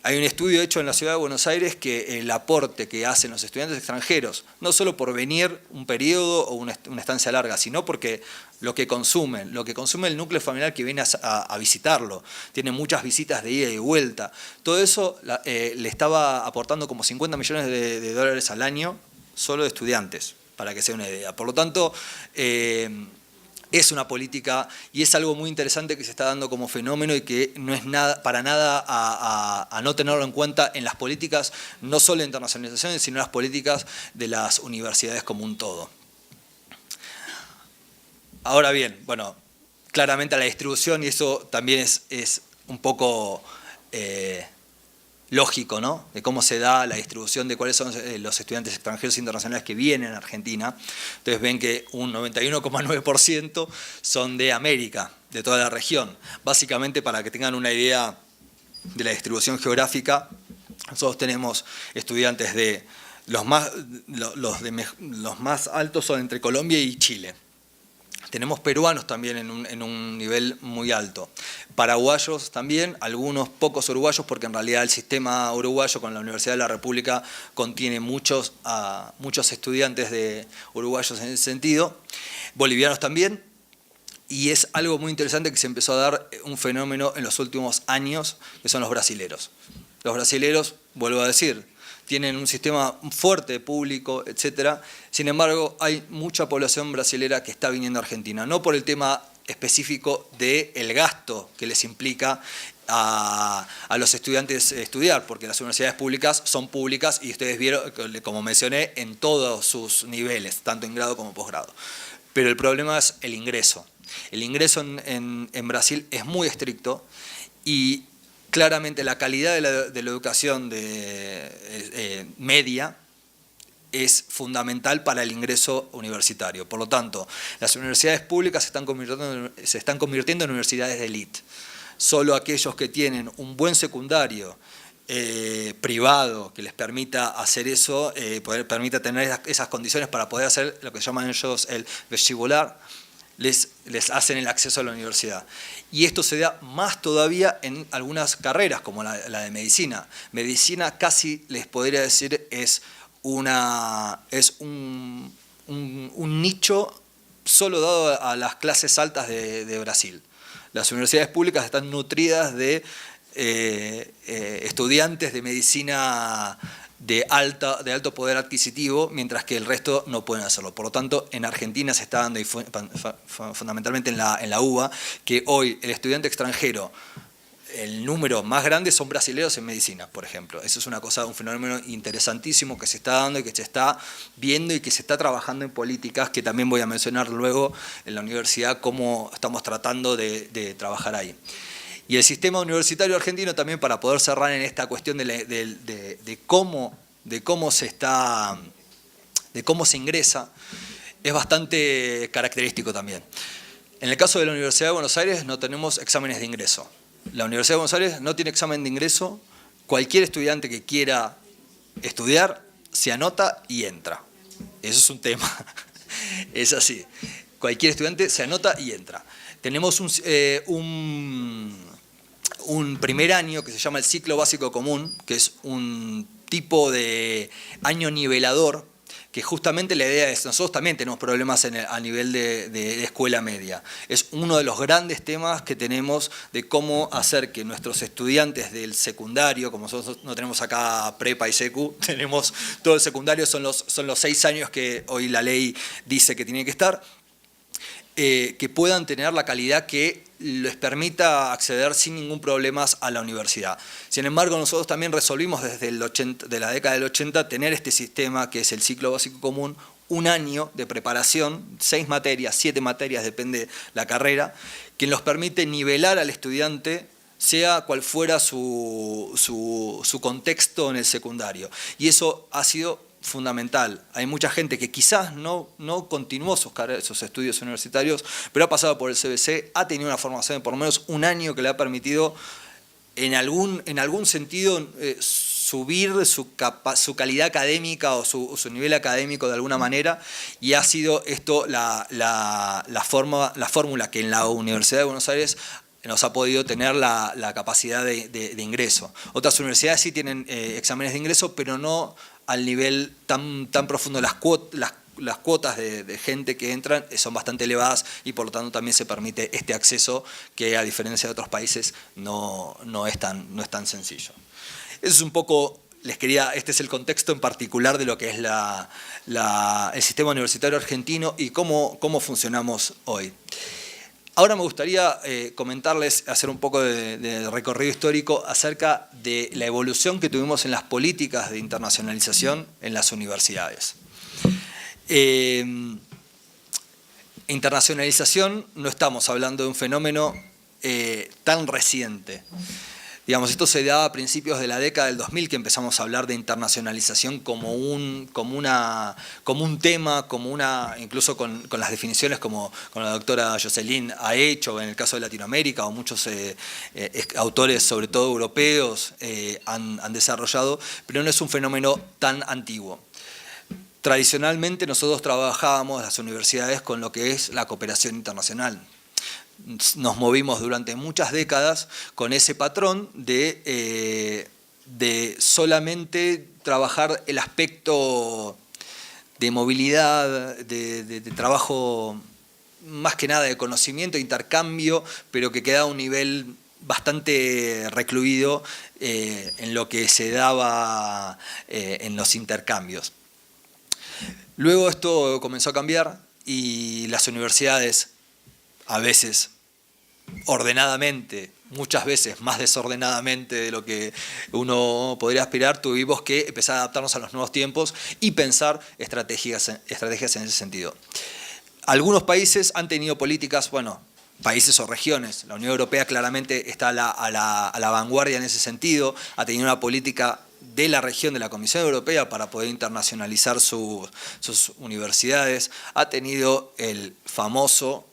hay un estudio hecho en la Ciudad de Buenos Aires que el aporte que hacen los estudiantes extranjeros, no solo por venir un periodo o una estancia larga, sino porque lo que consume el núcleo familiar que viene a visitarlo, tiene muchas visitas de ida y vuelta, todo eso le estaba aportando como 50 millones de dólares al año solo de estudiantes, para que sea una idea. Por lo tanto, es una política y es algo muy interesante que se está dando como fenómeno y que no es para nada a no tenerlo en cuenta en las políticas, no solo de internacionalización, sino en las políticas de las universidades como un todo. Ahora bien, bueno, claramente la distribución, y eso también es un poco lógico, ¿no? De cómo se da la distribución de cuáles son los estudiantes extranjeros internacionales que vienen a Argentina. Entonces ven que un 91,9% son de América, de toda la región. Básicamente, para que tengan una idea de la distribución geográfica, nosotros tenemos estudiantes de los más altos son entre Colombia y Chile. Tenemos peruanos también en un nivel muy alto. Paraguayos también, algunos pocos uruguayos, porque en realidad el sistema uruguayo con la Universidad de la República contiene muchos estudiantes uruguayos en ese sentido. Bolivianos también. Y es algo muy interesante que se empezó a dar un fenómeno en los últimos años, que son los brasileros. Los brasileros, vuelvo a decir, tienen un sistema fuerte público, etc. Sin embargo, hay mucha población brasilera que está viniendo a Argentina, no por el tema específico del gasto que les implica a los estudiantes estudiar, porque las universidades públicas son públicas y ustedes vieron, como mencioné, en todos sus niveles, tanto en grado como posgrado. Pero el problema es el ingreso. El ingreso en Brasil es muy estricto y claramente la calidad de la educación media es fundamental para el ingreso universitario. Por lo tanto, las universidades públicas se están convirtiendo en universidades de élite. Solo aquellos que tienen un buen secundario privado que les permita hacer eso, permita tener esas condiciones para poder hacer lo que llaman ellos el vestibular, les hacen el acceso a la universidad. Y esto se da más todavía en algunas carreras, como la de medicina. Medicina casi, les podría decir, es un nicho solo dado a las clases altas de Brasil. Las universidades públicas están nutridas de estudiantes de medicina de alto poder adquisitivo, mientras que el resto no pueden hacerlo. Por lo tanto, en Argentina se está dando, y fundamentalmente en la UBA, que hoy el estudiante extranjero, el número más grande son brasileños en medicina, por ejemplo. Eso es un fenómeno interesantísimo que se está dando y que se está viendo y que se está trabajando en políticas, que también voy a mencionar luego en la universidad cómo estamos tratando de trabajar ahí. Y el sistema universitario argentino también, para poder cerrar en esta cuestión de cómo se ingresa, es bastante característico también. En el caso de la Universidad de Buenos Aires no tenemos exámenes de ingreso. La Universidad de Buenos Aires no tiene examen de ingreso. Cualquier estudiante que quiera estudiar se anota y entra. Eso es un tema. Es así. Cualquier estudiante se anota y entra. Tenemos un primer año que se llama el ciclo básico común, que es un tipo de año nivelador que justamente la idea es, nosotros también tenemos problemas a nivel de escuela media. Es uno de los grandes temas que tenemos de cómo hacer que nuestros estudiantes del secundario, como nosotros no tenemos acá prepa y secu, tenemos todo el secundario, son los 6 años que hoy la ley dice que tienen que estar, que puedan tener la calidad que les permita acceder sin ningún problema a la universidad. Sin embargo, nosotros también resolvimos desde de la década del 80 tener este sistema que es el ciclo básico común, un año de preparación, 6 materias, 7 materias, depende la carrera, que nos permite nivelar al estudiante sea cual fuera su contexto en el secundario. Y eso ha sido fundamental. Hay mucha gente que quizás no continuó sus estudios universitarios, pero ha pasado por el CBC, ha tenido una formación de por lo menos un año que le ha permitido en algún sentido subir su calidad académica o su nivel académico de alguna manera, y ha sido esto la fórmula que en la Universidad de Buenos Aires nos ha podido tener la capacidad de ingreso. Otras universidades sí tienen exámenes de ingreso, pero no al nivel tan profundo. Las cuotas de gente que entran son bastante elevadas y por lo tanto también se permite este acceso que, a diferencia de otros países, no es tan sencillo. Eso es un poco, este es el contexto en particular de lo que es el sistema universitario argentino y cómo funcionamos hoy. Ahora me gustaría comentarles, hacer un poco de recorrido histórico acerca de la evolución que tuvimos en las políticas de internacionalización en las universidades. Internacionalización, no estamos hablando de un fenómeno tan reciente. Digamos, esto se da a principios de la década del 2000 que empezamos a hablar de internacionalización como un tema, incluso con las definiciones como la doctora Jocelyn ha hecho en el caso de Latinoamérica, o muchos autores, sobre todo europeos, han desarrollado, pero no es un fenómeno tan antiguo. Tradicionalmente nosotros trabajábamos las universidades con lo que es la cooperación internacional. Nos movimos durante muchas décadas con ese patrón de solamente trabajar el aspecto de movilidad, de trabajo más que nada de conocimiento, de intercambio, pero que quedaba a un nivel bastante recluido en lo que se daba en los intercambios. Luego esto comenzó a cambiar y las universidades, a veces ordenadamente, muchas veces más desordenadamente de lo que uno podría aspirar, tuvimos que empezar a adaptarnos a los nuevos tiempos y pensar estrategias en ese sentido. Algunos países han tenido políticas, países o regiones, la Unión Europea claramente está a la vanguardia en ese sentido, ha tenido una política de la región de la Comisión Europea para poder internacionalizar sus universidades, ha tenido el famoso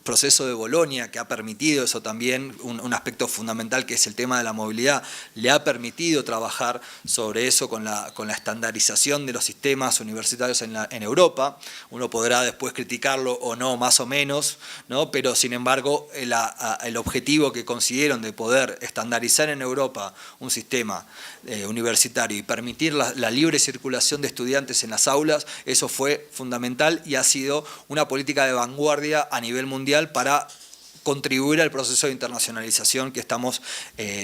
proceso de Bolonia, que ha permitido eso también, un aspecto fundamental que es el tema de la movilidad, le ha permitido trabajar sobre eso con la estandarización de los sistemas universitarios en Europa. Uno podrá después criticarlo o no, más o menos, ¿no? Pero sin embargo el objetivo que consiguieron de poder estandarizar en Europa un sistema universitario y permitir la libre circulación de estudiantes en las aulas, eso fue fundamental y ha sido una política de vanguardia a nivel mundial para contribuir al proceso de internacionalización que estamos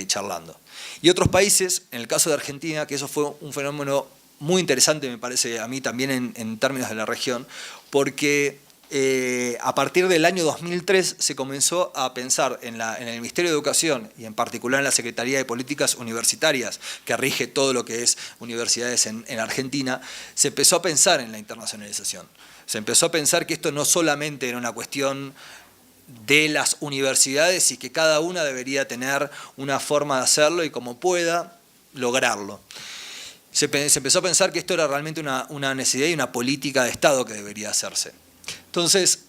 charlando. Y otros países, en el caso de Argentina, que eso fue un fenómeno muy interesante, me parece a mí también en términos de la región, porque a partir del año 2003 se comenzó a pensar en el Ministerio de Educación y en particular en la Secretaría de Políticas Universitarias, que rige todo lo que es universidades en Argentina, se empezó a pensar en la internacionalización. Se empezó a pensar que esto no solamente era una cuestión de las universidades y que cada una debería tener una forma de hacerlo y como pueda lograrlo. Se empezó a pensar que esto era realmente una necesidad y una política de Estado que debería hacerse. Entonces,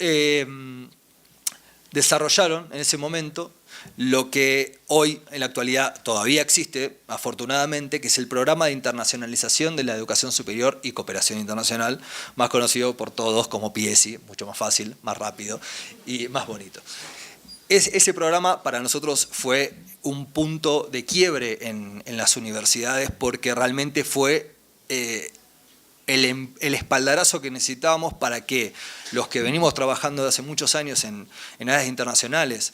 desarrollaron en ese momento lo que hoy en la actualidad todavía existe, afortunadamente, que es el Programa de Internacionalización de la Educación Superior y Cooperación Internacional, más conocido por todos como PIESI, mucho más fácil, más rápido y más bonito. Ese programa para nosotros fue un punto de quiebre en las universidades porque realmente fue el espaldarazo que necesitábamos para que los que venimos trabajando desde hace muchos años en áreas internacionales,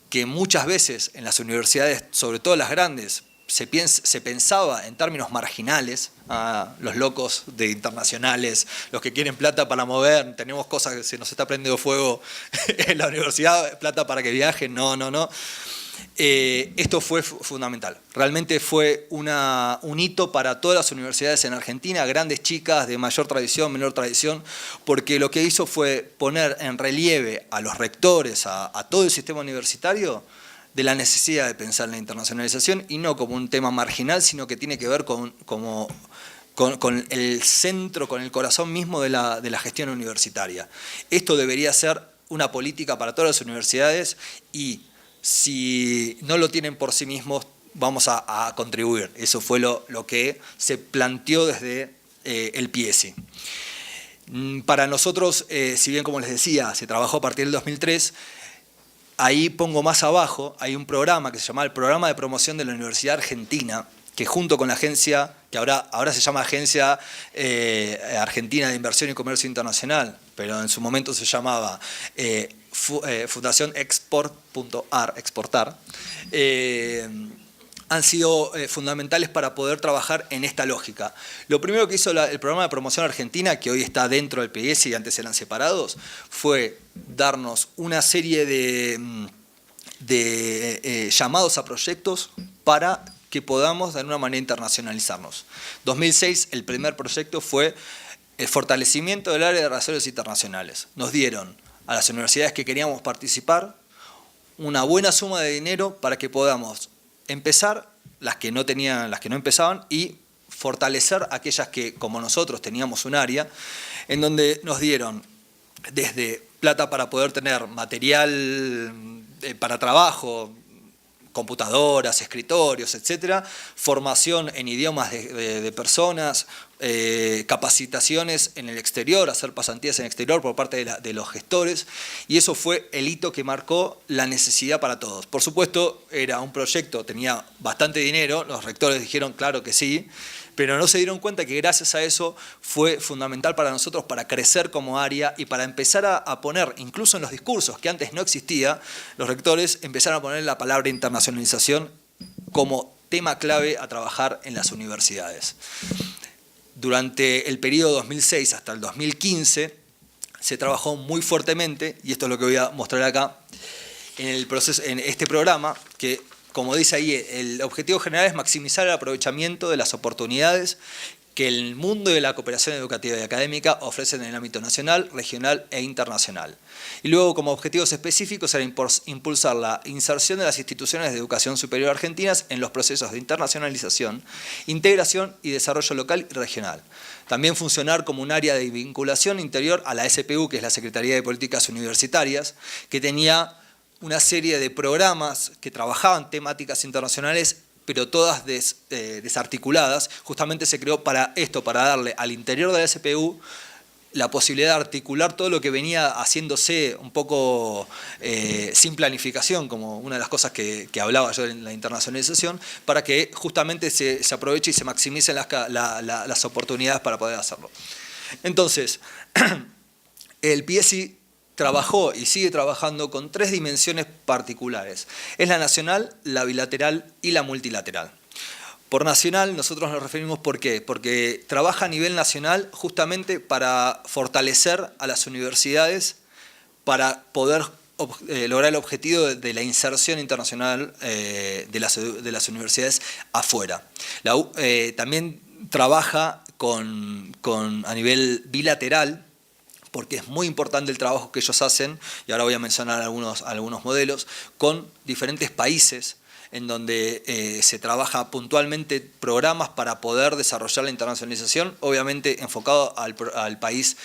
que muchas veces en las universidades, sobre todo las grandes, se pensaba en términos marginales, los locos de internacionales, los que quieren plata para mover, tenemos cosas que se nos está prendiendo fuego en la universidad, plata para que viajen, no. Esto fue fundamental. Realmente fue un hito para todas las universidades en Argentina, grandes, chicas, de mayor tradición, menor tradición, porque lo que hizo fue poner en relieve a los rectores, a todo el sistema universitario, de la necesidad de pensar en la internacionalización y no como un tema marginal, sino que tiene que ver con el centro, con el corazón mismo de la gestión universitaria. Esto debería ser una política para todas las universidades y si no lo tienen por sí mismos, vamos a contribuir. Eso fue lo que se planteó desde el PIESI. Para nosotros, si bien como les decía, se trabajó a partir del 2003, ahí pongo más abajo, hay un programa que se llama el Programa de Promoción de la Universidad Argentina, que junto con la agencia, que ahora se llama Agencia Argentina de Inversión y Comercio Internacional, pero en su momento se llamaba Fundación Export.ar, exportar, han sido fundamentales para poder trabajar en esta lógica. Lo primero que hizo el Programa de Promoción Argentina, que hoy está dentro del PIESI y antes eran separados, fue darnos una serie de llamados a proyectos para que podamos de alguna manera internacionalizarnos. 2006, el primer proyecto fue el fortalecimiento del área de relaciones internacionales. Nos dieron a las universidades que queríamos participar una buena suma de dinero para que podamos empezar las que no empezaban y fortalecer aquellas que, como nosotros, teníamos un área en donde nos dieron desde plata para poder tener material para trabajo, computadoras, escritorios, etcétera, formación en idiomas de personas, capacitaciones en el exterior, hacer pasantías en el exterior por parte de los gestores, y eso fue el hito que marcó la necesidad para todos. Por supuesto, era un proyecto, tenía bastante dinero, los rectores dijeron claro que sí, pero no se dieron cuenta que gracias a eso fue fundamental para nosotros para crecer como área y para empezar a poner, incluso en los discursos que antes no existía, los rectores empezaron a poner la palabra internacionalización como tema clave a trabajar en las universidades. Durante el periodo 2006 hasta el 2015 se trabajó muy fuertemente, y esto es lo que voy a mostrar acá, en este programa, que como dice ahí, el objetivo general es maximizar el aprovechamiento de las oportunidades que el mundo de la cooperación educativa y académica ofrecen en el ámbito nacional, regional e internacional. Y luego, como objetivos específicos, era impulsar la inserción de las instituciones de educación superior argentinas en los procesos de internacionalización, integración y desarrollo local y regional. También funcionar como un área de vinculación interior a la SPU, que es la Secretaría de Políticas Universitarias, que tenía una serie de programas que trabajaban temáticas internacionales, pero todas desarticuladas. Justamente se creó para esto, para darle al interior de la SPU la posibilidad de articular todo lo que venía haciéndose un poco sin planificación, como una de las cosas que hablaba yo en la internacionalización, para que justamente se aproveche y se maximicen las oportunidades para poder hacerlo. Entonces, el PIESI trabajó y sigue trabajando con 3 dimensiones particulares. Es la nacional, la bilateral y la multilateral. Por nacional nosotros nos referimos ¿por qué? Porque trabaja a nivel nacional justamente para fortalecer a las universidades para poder lograr el objetivo de la inserción internacional de las universidades afuera. También trabaja a nivel bilateral, porque es muy importante el trabajo que ellos hacen, y ahora voy a mencionar algunos modelos, con diferentes países en donde se trabaja puntualmente programas para poder desarrollar la internacionalización, obviamente enfocado al país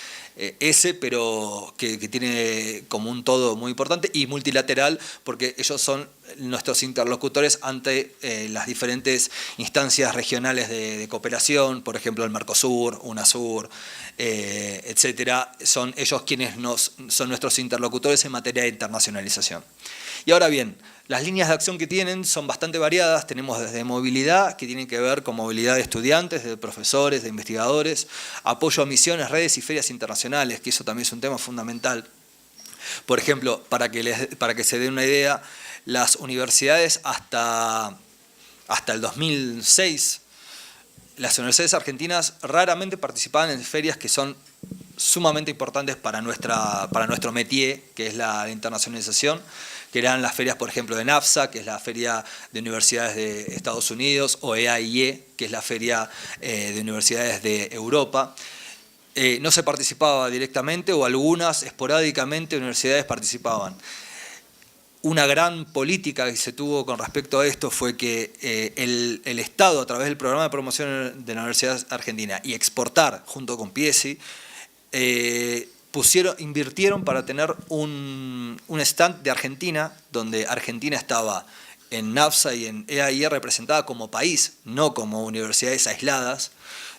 pero que tiene como un todo muy importante, y multilateral, porque ellos son nuestros interlocutores ante las diferentes instancias regionales de cooperación, por ejemplo el Mercosur, UNASUR, etcétera. Son ellos quienes son nuestros interlocutores en materia de internacionalización. Y ahora bien, Las líneas de acción que tienen son bastante variadas. Tenemos desde movilidad, que tienen que ver con movilidad de estudiantes, de profesores, de investigadores, apoyo a misiones, redes y ferias internacionales, que eso también es un tema fundamental. Por ejemplo, para que se den una idea, las universidades hasta el 2006, las universidades argentinas raramente participaban en ferias que son sumamente importantes para nuestro métier, que es la internacionalización, que eran las ferias, por ejemplo, de NAFSA, que es la feria de universidades de Estados Unidos, o EAIE, que es la feria de universidades de Europa. No se participaba directamente, o algunas esporádicamente universidades participaban. Una gran política que se tuvo con respecto a esto fue que el Estado, a través del programa de promoción de la Universidad Argentina y Exportar, junto con PIESI, invirtieron para tener un stand de Argentina, donde Argentina estaba en NAFSA y en EAIE representada como país, no como universidades aisladas,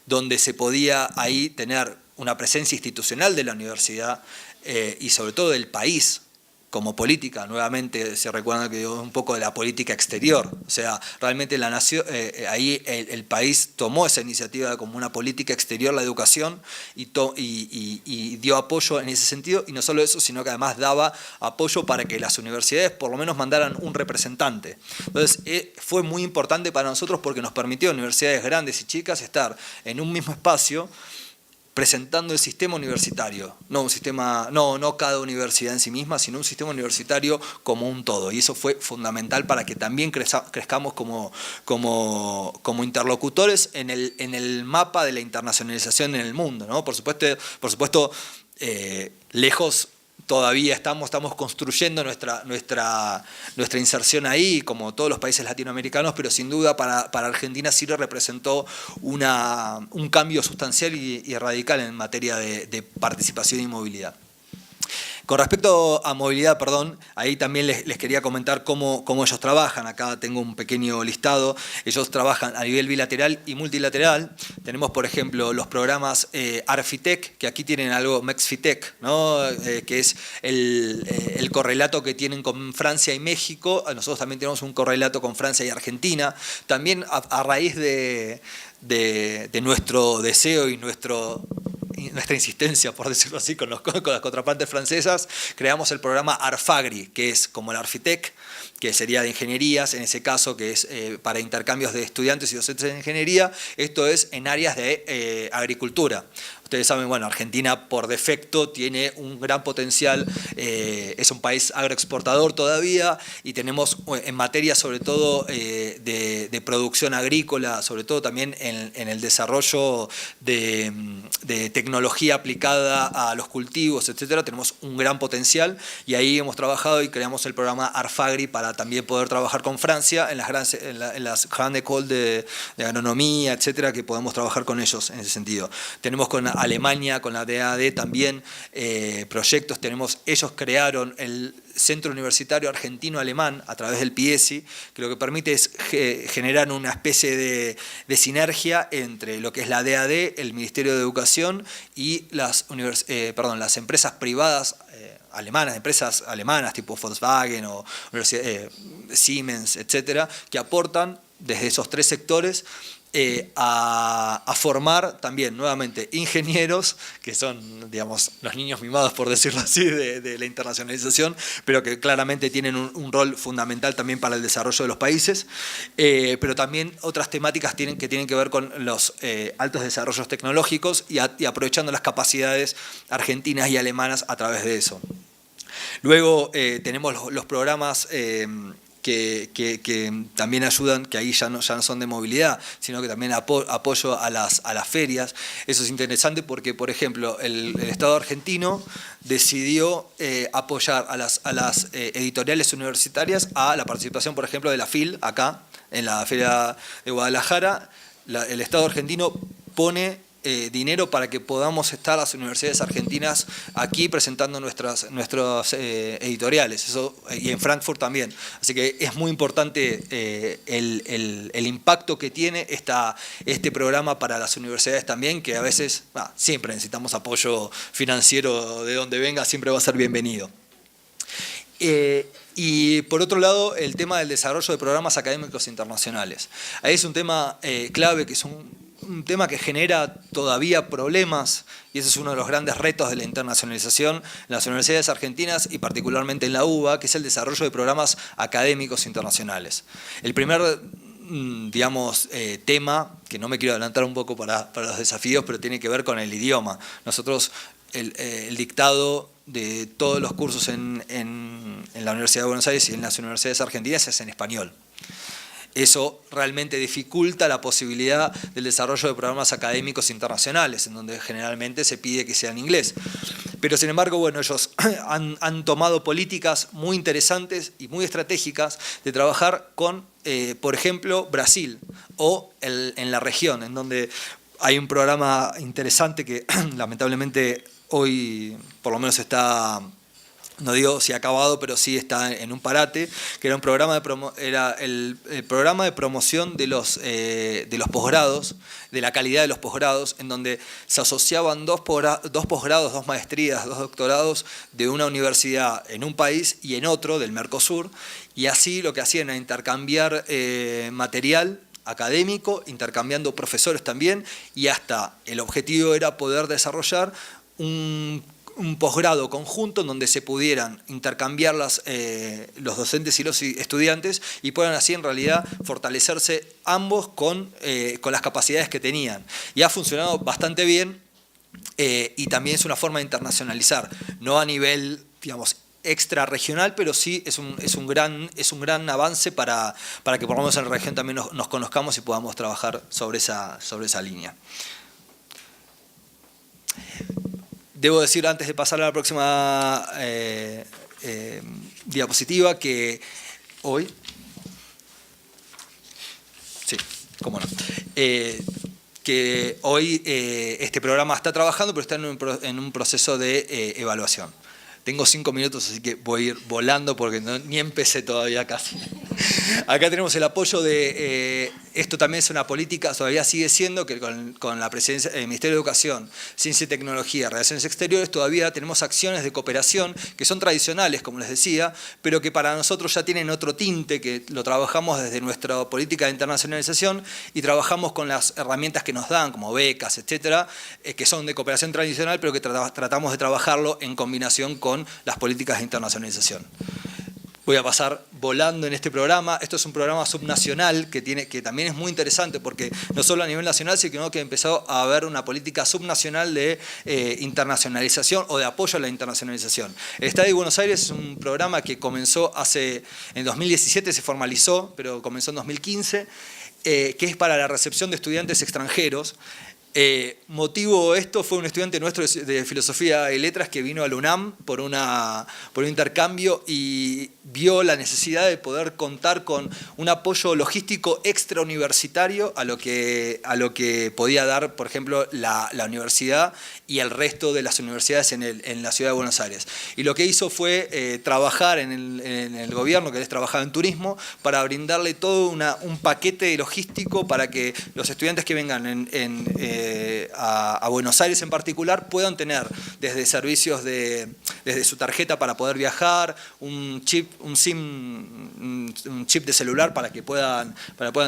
donde se podía ahí tener una presencia institucional de la universidad y sobre todo del país como política. Nuevamente se recuerda que un poco de la política exterior, o sea, realmente la nación, ahí el país tomó esa iniciativa como una política exterior, la educación, y dio apoyo en ese sentido, y no solo eso, sino que además daba apoyo para que las universidades por lo menos mandaran un representante. Entonces fue muy importante para nosotros porque nos permitió a universidades grandes y chicas estar en un mismo espacio presentando el sistema universitario, no cada universidad en sí misma, sino un sistema universitario como un todo. Y eso fue fundamental para que también crezcamos como interlocutores en el mapa de la internacionalización en el mundo, ¿no? Por supuesto, lejos todavía estamos construyendo nuestra inserción ahí, como todos los países latinoamericanos, pero sin duda para Argentina sí representó un cambio sustancial y radical en materia de participación y movilidad. Con respecto a movilidad, ahí también les quería comentar cómo ellos trabajan. Acá tengo un pequeño listado. Ellos trabajan a nivel bilateral y multilateral. Tenemos, por ejemplo, los programas ARFITEC, que aquí tienen algo MEXFITEC, ¿no? Que es el correlato que tienen con Francia y México. Nosotros también tenemos un correlato con Francia y Argentina. También a raíz de nuestro deseo y nuestra insistencia, por decirlo así, con las contrapartes francesas, creamos el programa ARFAGRI, que es como el ARFITEC, que sería de ingenierías, en ese caso, que es para intercambios de estudiantes y docentes de ingeniería. Esto es en áreas de agricultura. Ustedes saben, bueno, Argentina por defecto tiene un gran potencial, es un país agroexportador todavía, y tenemos en materia sobre todo de producción agrícola, sobre todo también en el desarrollo de tecnología aplicada a los cultivos, etcétera, tenemos un gran potencial, y ahí hemos trabajado y creamos el programa ARFAGRI para también poder trabajar con Francia en las grandes écoles de agronomía, etcétera, que podemos trabajar con ellos en ese sentido. Tenemos con Alemania, con la DAAD también proyectos. Ellos crearon el Centro Universitario Argentino-Alemán a través del PIESI, que lo que permite es generar una especie de sinergia entre lo que es la DAAD, el Ministerio de Educación y las empresas privadas alemanas, empresas alemanas tipo Volkswagen o Siemens, etcétera, que aportan desde esos tres sectores a formar también nuevamente ingenieros, que son, digamos, los niños mimados, por decirlo así, de la internacionalización, pero que claramente tienen un rol fundamental también para el desarrollo de los países, pero también otras temáticas que tienen que ver con los altos desarrollos tecnológicos y aprovechando las capacidades argentinas y alemanas a través de eso. Luego tenemos los programas que también ayudan, que ahí ya no son de movilidad, sino que también apoyo a las ferias. Eso es interesante porque, por ejemplo, el Estado argentino decidió apoyar a las editoriales universitarias a la participación, por ejemplo, de la FIL, acá, en la Feria de Guadalajara. El Estado argentino pone dinero para que podamos estar las universidades argentinas aquí presentando nuestros editoriales, eso, y en Frankfurt también. Así que es muy importante el impacto que tiene este programa para las universidades también, que a veces, siempre necesitamos apoyo financiero de donde venga, siempre va a ser bienvenido. Y por otro lado, el tema del desarrollo de programas académicos internacionales. Ahí es un tema clave, que es un tema que genera todavía problemas, y ese es uno de los grandes retos de la internacionalización en las universidades argentinas y particularmente en la UBA, que es el desarrollo de programas académicos internacionales. El primer, digamos, tema, que no me quiero adelantar un poco para los desafíos, pero tiene que ver con el idioma. Nosotros, el dictado de todos los cursos en la Universidad de Buenos Aires y en las universidades argentinas es en español. Eso realmente dificulta la posibilidad del desarrollo de programas académicos internacionales, en donde generalmente se pide que sea en inglés. Pero sin embargo, bueno, ellos han tomado políticas muy interesantes y muy estratégicas de trabajar con, por ejemplo, Brasil o en la región, en donde hay un programa interesante que lamentablemente hoy por lo menos está, no digo si acabado, pero sí está en un parate, que era un programa el programa de promoción de los posgrados, de la calidad de los posgrados, en donde se asociaban dos posgrados, 2 maestrías, 2 doctorados de una universidad en un país y en otro, del Mercosur, y así lo que hacían era intercambiar material académico, intercambiando profesores también, y hasta el objetivo era poder desarrollar un posgrado conjunto en donde se pudieran intercambiar los docentes y los estudiantes y puedan así en realidad fortalecerse ambos con las capacidades que tenían. Y ha funcionado bastante bien y también es una forma de internacionalizar, no a nivel, digamos, extrarregional, pero sí es un gran avance para que por lo menos en la región también nos conozcamos y podamos trabajar sobre esa línea. Debo decir, antes de pasar a la próxima diapositiva, que hoy... Sí, cómo no. Que hoy este programa está trabajando, pero está en un proceso de evaluación. Tengo 5 minutos, así que voy a ir volando porque ni empecé todavía casi. Acá tenemos el apoyo de... esto también es una política, todavía sigue siendo que con la presidencia del Ministerio de Educación, Ciencia y Tecnología, Relaciones Exteriores, todavía tenemos acciones de cooperación que son tradicionales, como les decía, pero que para nosotros ya tienen otro tinte, que lo trabajamos desde nuestra política de internacionalización y trabajamos con las herramientas que nos dan, como becas, etcétera, que son de cooperación tradicional, pero que tratamos de trabajarlo en combinación con las políticas de internacionalización. Voy a pasar volando en este programa. Esto es un programa subnacional que también es muy interesante porque no solo a nivel nacional, sino que empezó a haber una política subnacional de internacionalización o de apoyo a la internacionalización. El Estadio de Buenos Aires es un programa que comenzó en 2017, se formalizó, pero comenzó en 2015, que es para la recepción de estudiantes extranjeros. Motivo esto fue un estudiante nuestro de Filosofía y Letras que vino al UNAM por un intercambio y vio la necesidad de poder contar con un apoyo logístico extrauniversitario a lo que podía dar, por ejemplo, la universidad y el resto de las universidades en la ciudad de Buenos Aires. Y lo que hizo fue trabajar en el gobierno, que es trabajar en turismo, para brindarle todo un paquete logístico para que los estudiantes que vengan a Buenos Aires en particular puedan tener desde servicios desde su tarjeta para poder viajar, un chip de celular para que puedan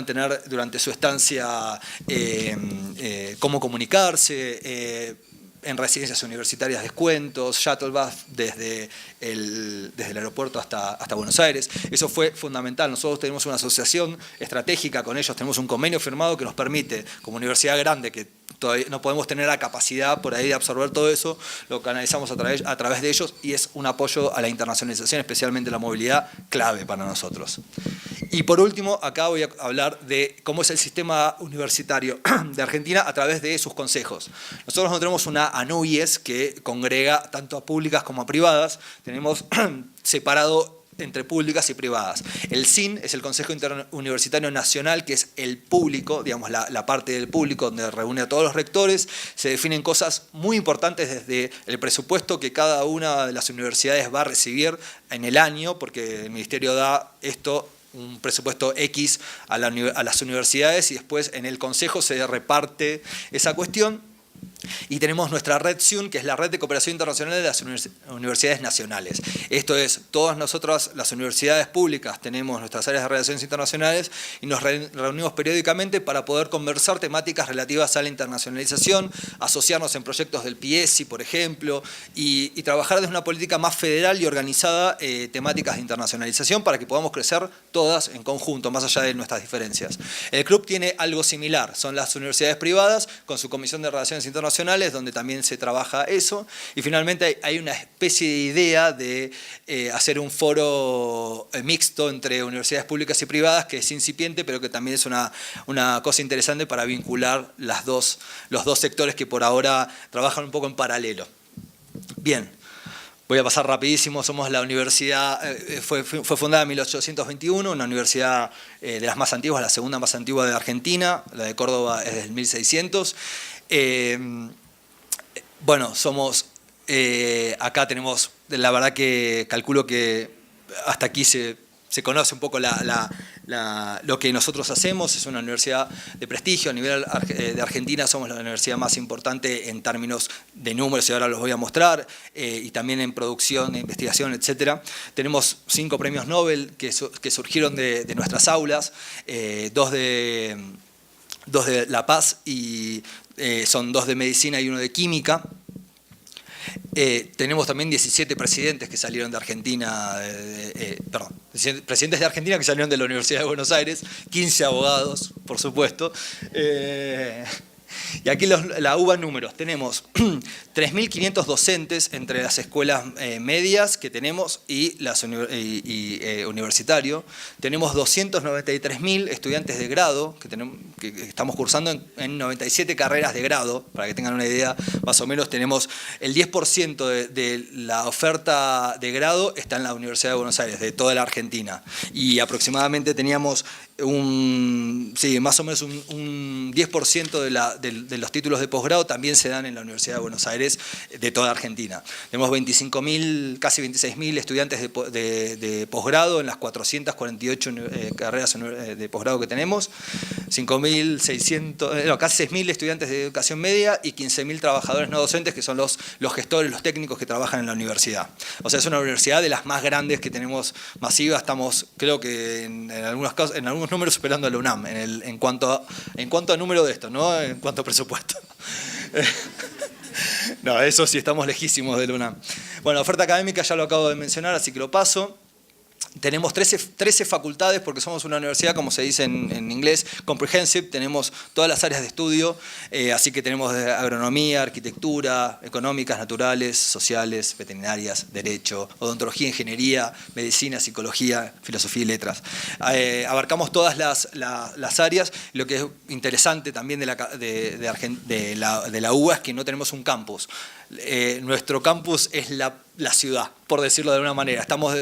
tener durante su estancia cómo comunicarse, en residencias universitarias descuentos, shuttle bus desde el aeropuerto hasta Buenos Aires. Eso fue fundamental. Nosotros tenemos una asociación estratégica con ellos, tenemos un convenio firmado que nos permite, como universidad grande, que todavía no podemos tener la capacidad por ahí de absorber todo eso, lo canalizamos a través de ellos y es un apoyo a la internacionalización, especialmente la movilidad, clave para nosotros. Y por último, acá voy a hablar de cómo es el sistema universitario de Argentina a través de sus consejos. Nosotros no tenemos una ANUIES que congrega tanto a públicas como a privadas, tenemos separado entre públicas y privadas. El CIN es el Consejo Interuniversitario Nacional, que es el público, digamos la parte del público donde reúne a todos los rectores, se definen cosas muy importantes desde el presupuesto que cada una de las universidades va a recibir en el año, porque el Ministerio da un presupuesto X a las universidades y después en el Consejo se reparte esa cuestión. Y tenemos nuestra red SIUN, que es la Red de Cooperación Internacional de las Universidades Nacionales. Esto es, todas nosotras, las universidades públicas, tenemos nuestras áreas de relaciones internacionales y nos reunimos periódicamente para poder conversar temáticas relativas a la internacionalización, asociarnos en proyectos del PIESI, por ejemplo, y trabajar desde una política más federal y organizada temáticas de internacionalización para que podamos crecer todas en conjunto, más allá de nuestras diferencias. El club tiene algo similar, son las universidades privadas con su Comisión de Relaciones Internacionales, donde también se trabaja eso, y finalmente hay una especie de idea de hacer un foro mixto entre universidades públicas y privadas, que es incipiente, pero que también es una cosa interesante para vincular los dos sectores que por ahora trabajan un poco en paralelo. Bien. Voy a pasar rapidísimo, somos la universidad, fue fundada en 1821, una universidad de las más antiguas, la segunda más antigua de Argentina, la de Córdoba es del 1600. Bueno, acá tenemos, la verdad que calculo que hasta aquí se conoce un poco lo que nosotros hacemos. Es una universidad de prestigio. A nivel de Argentina somos la universidad más importante en términos de números, y ahora los voy a mostrar, y también en producción, investigación, etc. Tenemos 5 premios Nobel que surgieron de nuestras aulas, 2 de La Paz, y son 2 de medicina y 1 de química. Tenemos también 17 presidentes que salieron de Argentina, presidentes de Argentina que salieron de la Universidad de Buenos Aires, 15 abogados, por supuesto. Y aquí la UBA números, tenemos 3.500 docentes entre las escuelas medias que tenemos y universitario. Tenemos 293.000 estudiantes de grado que estamos cursando en 97 carreras de grado. Para que tengan una idea, más o menos tenemos el 10% de la oferta de grado está en la Universidad de Buenos Aires, de toda la Argentina. Y aproximadamente teníamos más o menos un 10% de los títulos de posgrado también se dan en la Universidad de Buenos Aires, de toda Argentina. Tenemos 25.000, casi 26.000 estudiantes de posgrado en las 448 carreras de posgrado que tenemos, 5.600, casi 6.000 estudiantes de educación media y 15.000 trabajadores no docentes, que son los gestores, los técnicos que trabajan en la universidad. O sea, es una universidad de las más grandes que tenemos, masiva. Estamos, creo que en algunos números superando a la UNAM en cuanto a número de esto, ¿no? En cuanto a presupuesto. No, eso sí, estamos lejísimos de la UNAM. Bueno, oferta académica ya lo acabo de mencionar, así que lo paso. Tenemos 13 facultades, porque somos una universidad, como se dice en inglés, comprehensive. Tenemos todas las áreas de estudio, así que tenemos agronomía, arquitectura, económicas, naturales, sociales, veterinarias, derecho, odontología, ingeniería, medicina, psicología, filosofía y letras. Abarcamos todas las áreas. Lo que es interesante también de la UBA es que no tenemos un campus. Nuestro campus es la ciudad, por decirlo de alguna manera. Estamos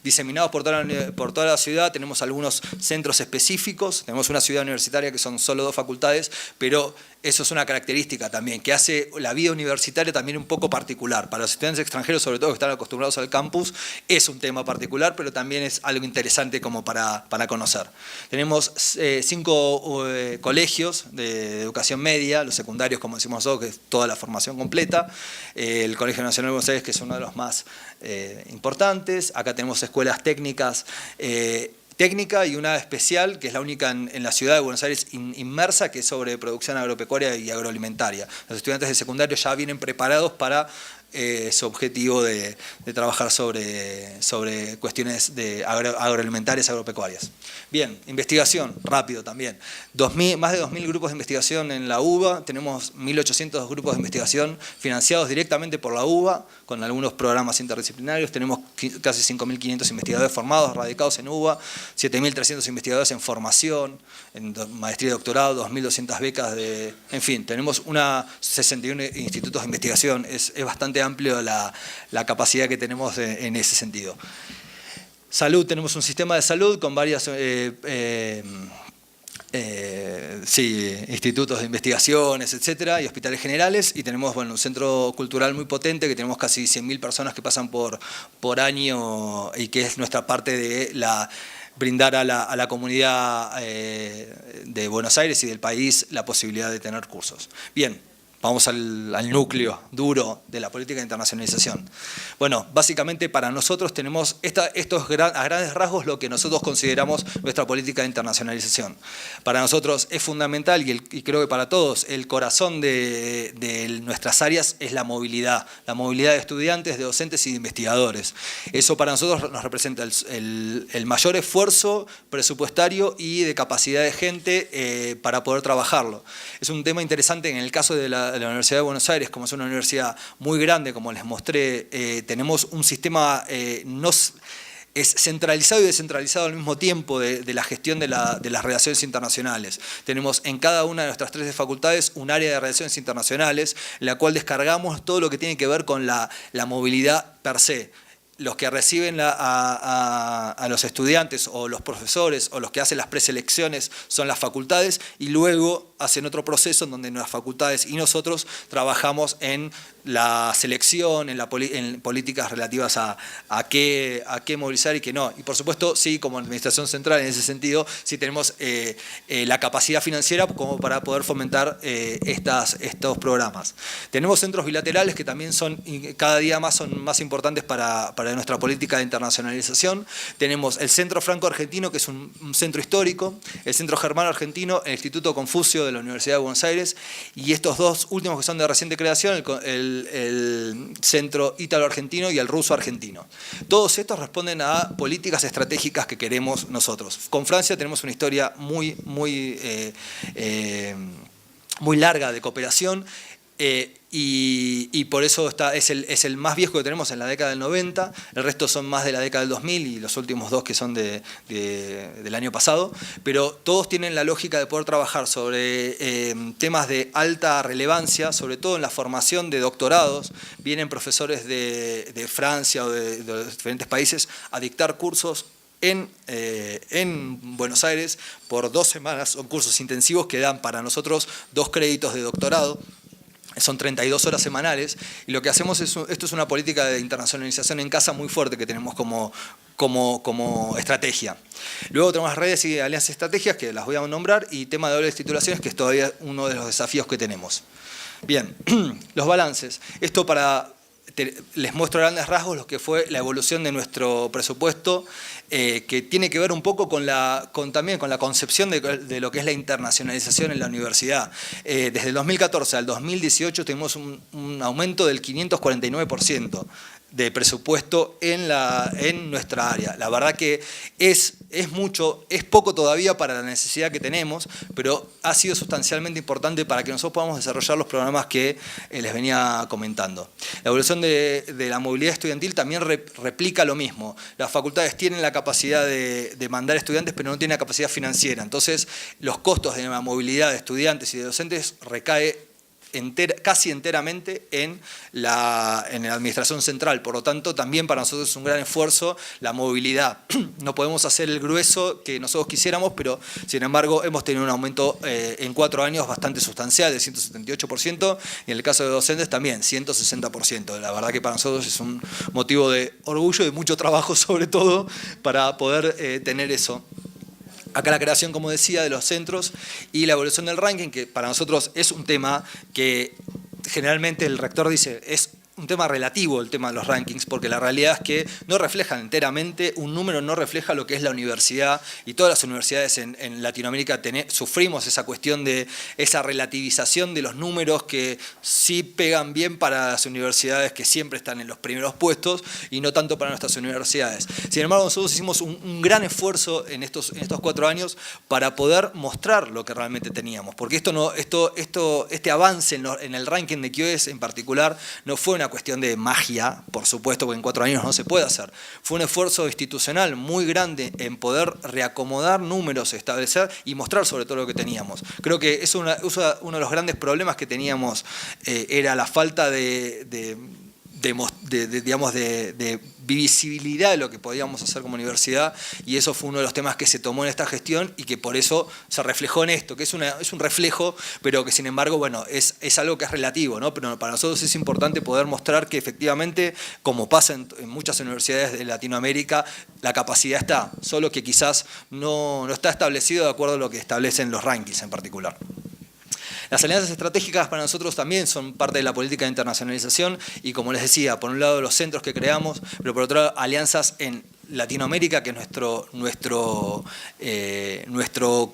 diseminados por toda la ciudad, tenemos algunos centros específicos, tenemos una ciudad universitaria que son solo 2 facultades, pero eso es una característica también, que hace la vida universitaria también un poco particular. Para los estudiantes extranjeros, sobre todo que están acostumbrados al campus, es un tema particular, pero también es algo interesante como para conocer. Tenemos 5 colegios de educación media, los secundarios, como decimos nosotros, que es toda la formación completa. El Colegio Nacional de Buenos Aires, que es uno de los más importantes. Acá tenemos escuelas técnicas, técnica y una especial, que es la única en la ciudad de Buenos Aires inmersa, que es sobre producción agropecuaria y agroalimentaria. Los estudiantes de secundario ya vienen preparados para su objetivo de trabajar sobre cuestiones agroalimentarias, agropecuarias. Bien, investigación, rápido también. Más de 2.000 grupos de investigación en la UBA, tenemos 1.800 grupos de investigación financiados directamente por la UBA, con algunos programas interdisciplinarios. Tenemos casi 5.500 investigadores formados, radicados en UBA, 7.300 investigadores en formación, en maestría y doctorado, 2.200 becas en fin, tenemos 61 institutos de investigación. Es bastante amplio la capacidad que tenemos en ese sentido. Salud, tenemos un sistema de salud con varias institutos de investigaciones, etcétera, y hospitales generales, y tenemos un centro cultural muy potente, que tenemos casi 100.000 personas que pasan por año, y que es nuestra parte de brindar a la comunidad de Buenos Aires y del país la posibilidad de tener cursos. Bien. Vamos al núcleo duro de la política de internacionalización. Bueno, básicamente para nosotros tenemos a grandes rasgos lo que nosotros consideramos nuestra política de internacionalización. Para nosotros es fundamental, y creo que para todos, el corazón de nuestras áreas es la movilidad de estudiantes, de docentes y de investigadores. Eso para nosotros nos representa el mayor esfuerzo presupuestario y de capacidad de gente para poder trabajarlo. Es un tema interesante en el caso de la Universidad de Buenos Aires, como es una universidad muy grande, como les mostré, tenemos un sistema es centralizado y descentralizado al mismo tiempo de la gestión de las relaciones internacionales. Tenemos en cada una de nuestras 13 facultades un área de relaciones internacionales, en la cual descargamos todo lo que tiene que ver con la movilidad per se. Los que reciben a los estudiantes o los profesores o los que hacen las preselecciones son las facultades, y luego hacen otro proceso en donde las facultades y nosotros trabajamos en la selección, en políticas relativas a qué movilizar y qué no. Y por supuesto, sí, como administración central en ese sentido, sí tenemos la capacidad financiera como para poder fomentar estos programas. Tenemos centros bilaterales que también cada día más son más importantes para nuestra política de internacionalización. Tenemos el Centro Franco-Argentino, que es un centro histórico, el Centro Germano-Argentino, el Instituto Confucio de la Universidad de Buenos Aires, y estos dos últimos que son de reciente creación, el Centro Ítalo-Argentino y el Ruso-Argentino. Todos estos responden a políticas estratégicas que queremos nosotros. Con Francia tenemos una historia muy larga de cooperación, y por eso es el más viejo que tenemos en la década del 90, el resto son más de la década del 2000 y los últimos dos que son del año pasado, pero todos tienen la lógica de poder trabajar sobre temas de alta relevancia, sobre todo en la formación de doctorados. Vienen profesores de Francia o de diferentes países a dictar cursos en Buenos Aires por 2 semanas. Son cursos intensivos que dan para nosotros 2 créditos de doctorado. Son 32 horas semanales, y lo que hacemos esto es una política de internacionalización en casa muy fuerte que tenemos como estrategia. Luego tenemos las redes y alianzas estratégicas, que las voy a nombrar, y tema de dobles titulaciones, que es todavía uno de los desafíos que tenemos. Bien, los balances. Esto les muestro a grandes rasgos lo que fue la evolución de nuestro presupuesto, que tiene que ver un poco también con la concepción de lo que es la internacionalización en la universidad. Desde el 2014 al 2018 tuvimos un aumento del 549% de presupuesto en nuestra área. La verdad que es poco todavía para la necesidad que tenemos, pero ha sido sustancialmente importante para que nosotros podamos desarrollar los programas que les venía comentando. La evolución de la movilidad estudiantil también replica lo mismo. Las facultades tienen la capacidad de mandar estudiantes, pero no tienen la capacidad financiera. Entonces, los costos de la movilidad de estudiantes y de docentes recae casi enteramente en la administración central. Por lo tanto, también para nosotros es un gran esfuerzo la movilidad. No podemos hacer el grueso que nosotros quisiéramos, pero sin embargo hemos tenido un aumento en 4 años bastante sustancial, de 178%, y en el caso de docentes también 160%. La verdad que para nosotros es un motivo de orgullo y de mucho trabajo, sobre todo para poder tener eso. Acá la creación, como decía, de los centros y la evolución del ranking, que para nosotros es un tema que generalmente el rector dice es un tema relativo, el tema de los rankings, porque la realidad es que no reflejan enteramente, un número no refleja lo que es la universidad, y todas las universidades en Latinoamérica sufrimos esa cuestión de esa relativización de los números que sí pegan bien para las universidades que siempre están en los primeros puestos y no tanto para nuestras universidades. Sin embargo, nosotros hicimos un gran esfuerzo en estos 4 años para poder mostrar lo que realmente teníamos, porque este avance en el ranking de QS en particular no fue una cuestión de magia, por supuesto, porque en 4 años no se puede hacer. Fue un esfuerzo institucional muy grande en poder reacomodar números, establecer y mostrar sobre todo lo que teníamos. Creo que uno de los grandes problemas que teníamos era la falta de visibilidad de lo que podíamos hacer como universidad, y eso fue uno de los temas que se tomó en esta gestión y que por eso se reflejó en esto, que es un reflejo, pero que sin embargo, bueno, es algo que es relativo, ¿no? Pero para nosotros es importante poder mostrar que efectivamente, como pasa en muchas universidades de Latinoamérica, la capacidad está, solo que quizás no está establecido de acuerdo a lo que establecen los rankings en particular. Las alianzas estratégicas para nosotros también son parte de la política de internacionalización y, como les decía, por un lado los centros que creamos, pero por otro lado alianzas en Latinoamérica, que es nuestro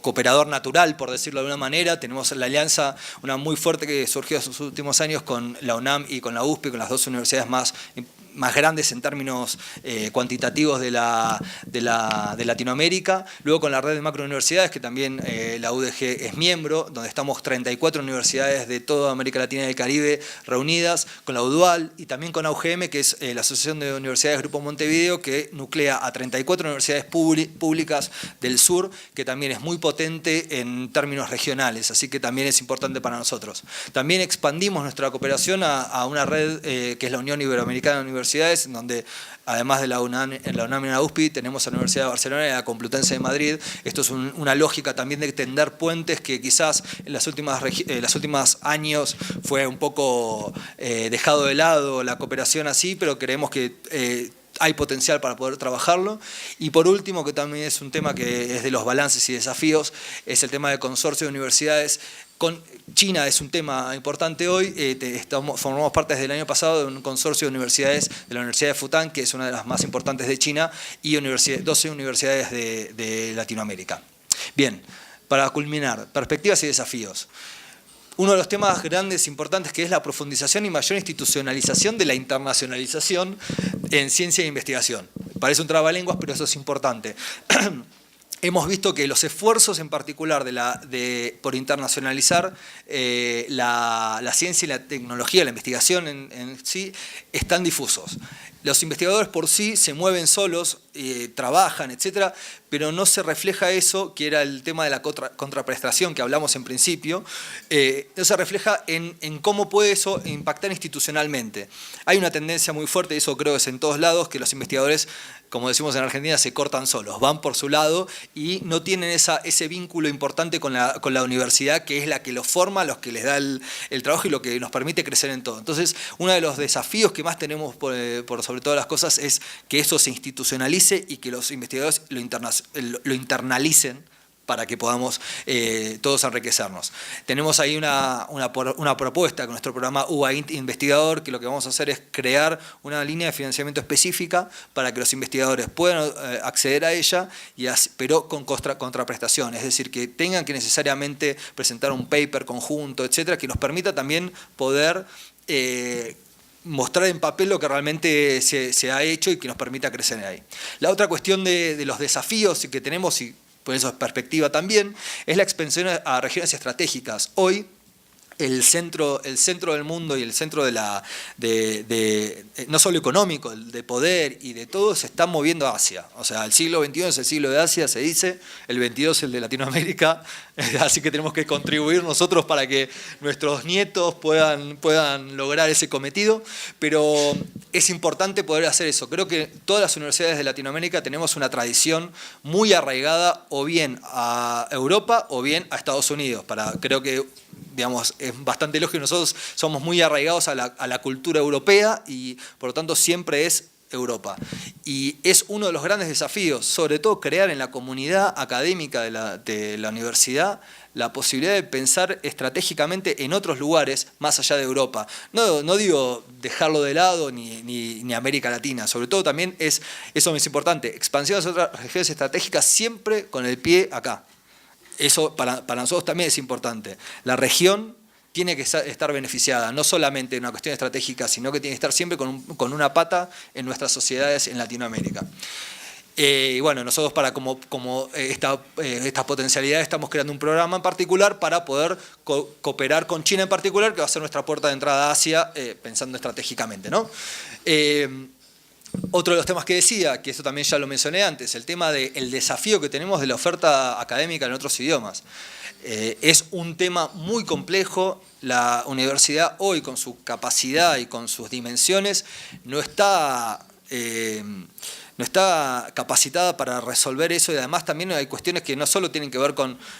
cooperador natural, por decirlo de alguna manera. Tenemos la alianza, una muy fuerte que surgió en los últimos años con la UNAM y con la USP, con las dos universidades más grandes en términos cuantitativos de Latinoamérica. Luego con la red de macrouniversidades, que también la UDG es miembro, donde estamos 34 universidades de toda América Latina y el Caribe reunidas, con la UDUAL y también con AUGM, que es la Asociación de Universidades Grupo Montevideo, que nuclea a 34 universidades públicas del sur, que también es muy potente en términos regionales, así que también es importante para nosotros. También expandimos nuestra cooperación a una red que es la Unión Iberoamericana de Universidades, en donde además de la UNAM y la USP, tenemos a la Universidad de Barcelona y a la Complutense de Madrid. Esto es una lógica también de tender puentes que quizás en las últimas años fue un poco dejado de lado la cooperación así, pero creemos que hay potencial para poder trabajarlo. Y por último, que también es un tema que es de los balances y desafíos, es el tema del consorcio de universidades. Con China es un tema importante hoy. Formamos parte desde el año pasado de un consorcio de universidades de la Universidad de Fudan, que es una de las más importantes de China, y 12 universidades de Latinoamérica. Bien, para culminar, perspectivas y desafíos. Uno de los temas grandes, importantes, que es la profundización y mayor institucionalización de la internacionalización en ciencia e investigación. Parece un trabalenguas, pero eso es importante. Hemos visto que los esfuerzos en particular por internacionalizar la ciencia y la tecnología, la investigación en sí, están difusos. Los investigadores por sí se mueven solos, trabajan, etcétera, pero no se refleja eso, que era el tema de la contraprestación que hablamos en principio, no se refleja en cómo puede eso impactar institucionalmente. Hay una tendencia muy fuerte, y eso creo que es en todos lados, que los investigadores, como decimos en Argentina, se cortan solos, van por su lado y no tienen ese vínculo importante con la universidad, que es la que los forma, los que les da el trabajo y lo que nos permite crecer en todo. Entonces, uno de los desafíos que más tenemos sobre todas las cosas es que eso se institucionalice y que los investigadores lo internalicen para que podamos todos enriquecernos. Tenemos ahí una propuesta con nuestro programa UBA Investigador, que lo que vamos a hacer es crear una línea de financiamiento específica para que los investigadores puedan acceder a ella, pero con contraprestación, es decir, que tengan que necesariamente presentar un paper conjunto, etcétera, que nos permita también poder mostrar en papel lo que realmente se ha hecho y que nos permita crecer ahí. La otra cuestión de los desafíos que tenemos, y por eso es perspectiva también, es la expansión a regiones estratégicas. Hoy el centro del mundo y el centro no solo económico, de poder y de todo, se está moviendo hacia. O sea, el siglo XXI es el siglo de Asia, se dice, el XXII es el de Latinoamérica, así que tenemos que contribuir nosotros para que nuestros nietos puedan lograr ese cometido, pero es importante poder hacer eso. Creo que todas las universidades de Latinoamérica tenemos una tradición muy arraigada o bien a Europa o bien a Estados Unidos. Creo que, digamos, es bastante lógico que nosotros somos muy arraigados a la cultura europea y por lo tanto siempre es Europa. Y es uno de los grandes desafíos, sobre todo crear en la comunidad académica de la universidad la posibilidad de pensar estratégicamente en otros lugares más allá de Europa. No digo dejarlo de lado ni América Latina, sobre todo también eso es importante, expansión a otras regiones estratégicas siempre con el pie acá. Eso para nosotros también es importante. La región tiene que estar beneficiada, no solamente en una cuestión estratégica, sino que tiene que estar siempre con una pata en nuestras sociedades en Latinoamérica. Y bueno, nosotros como esta potencialidad estamos creando un programa en particular para poder cooperar con China en particular, que va a ser nuestra puerta de entrada a Asia, pensando estratégicamente, ¿no? Otro de los temas que decía, que eso también ya lo mencioné antes, el tema del desafío que tenemos de la oferta académica en otros idiomas. Es un tema muy complejo. La universidad hoy, con su capacidad y con sus dimensiones, no está no está capacitada para resolver eso, y además también hay cuestiones que no solo tienen que ver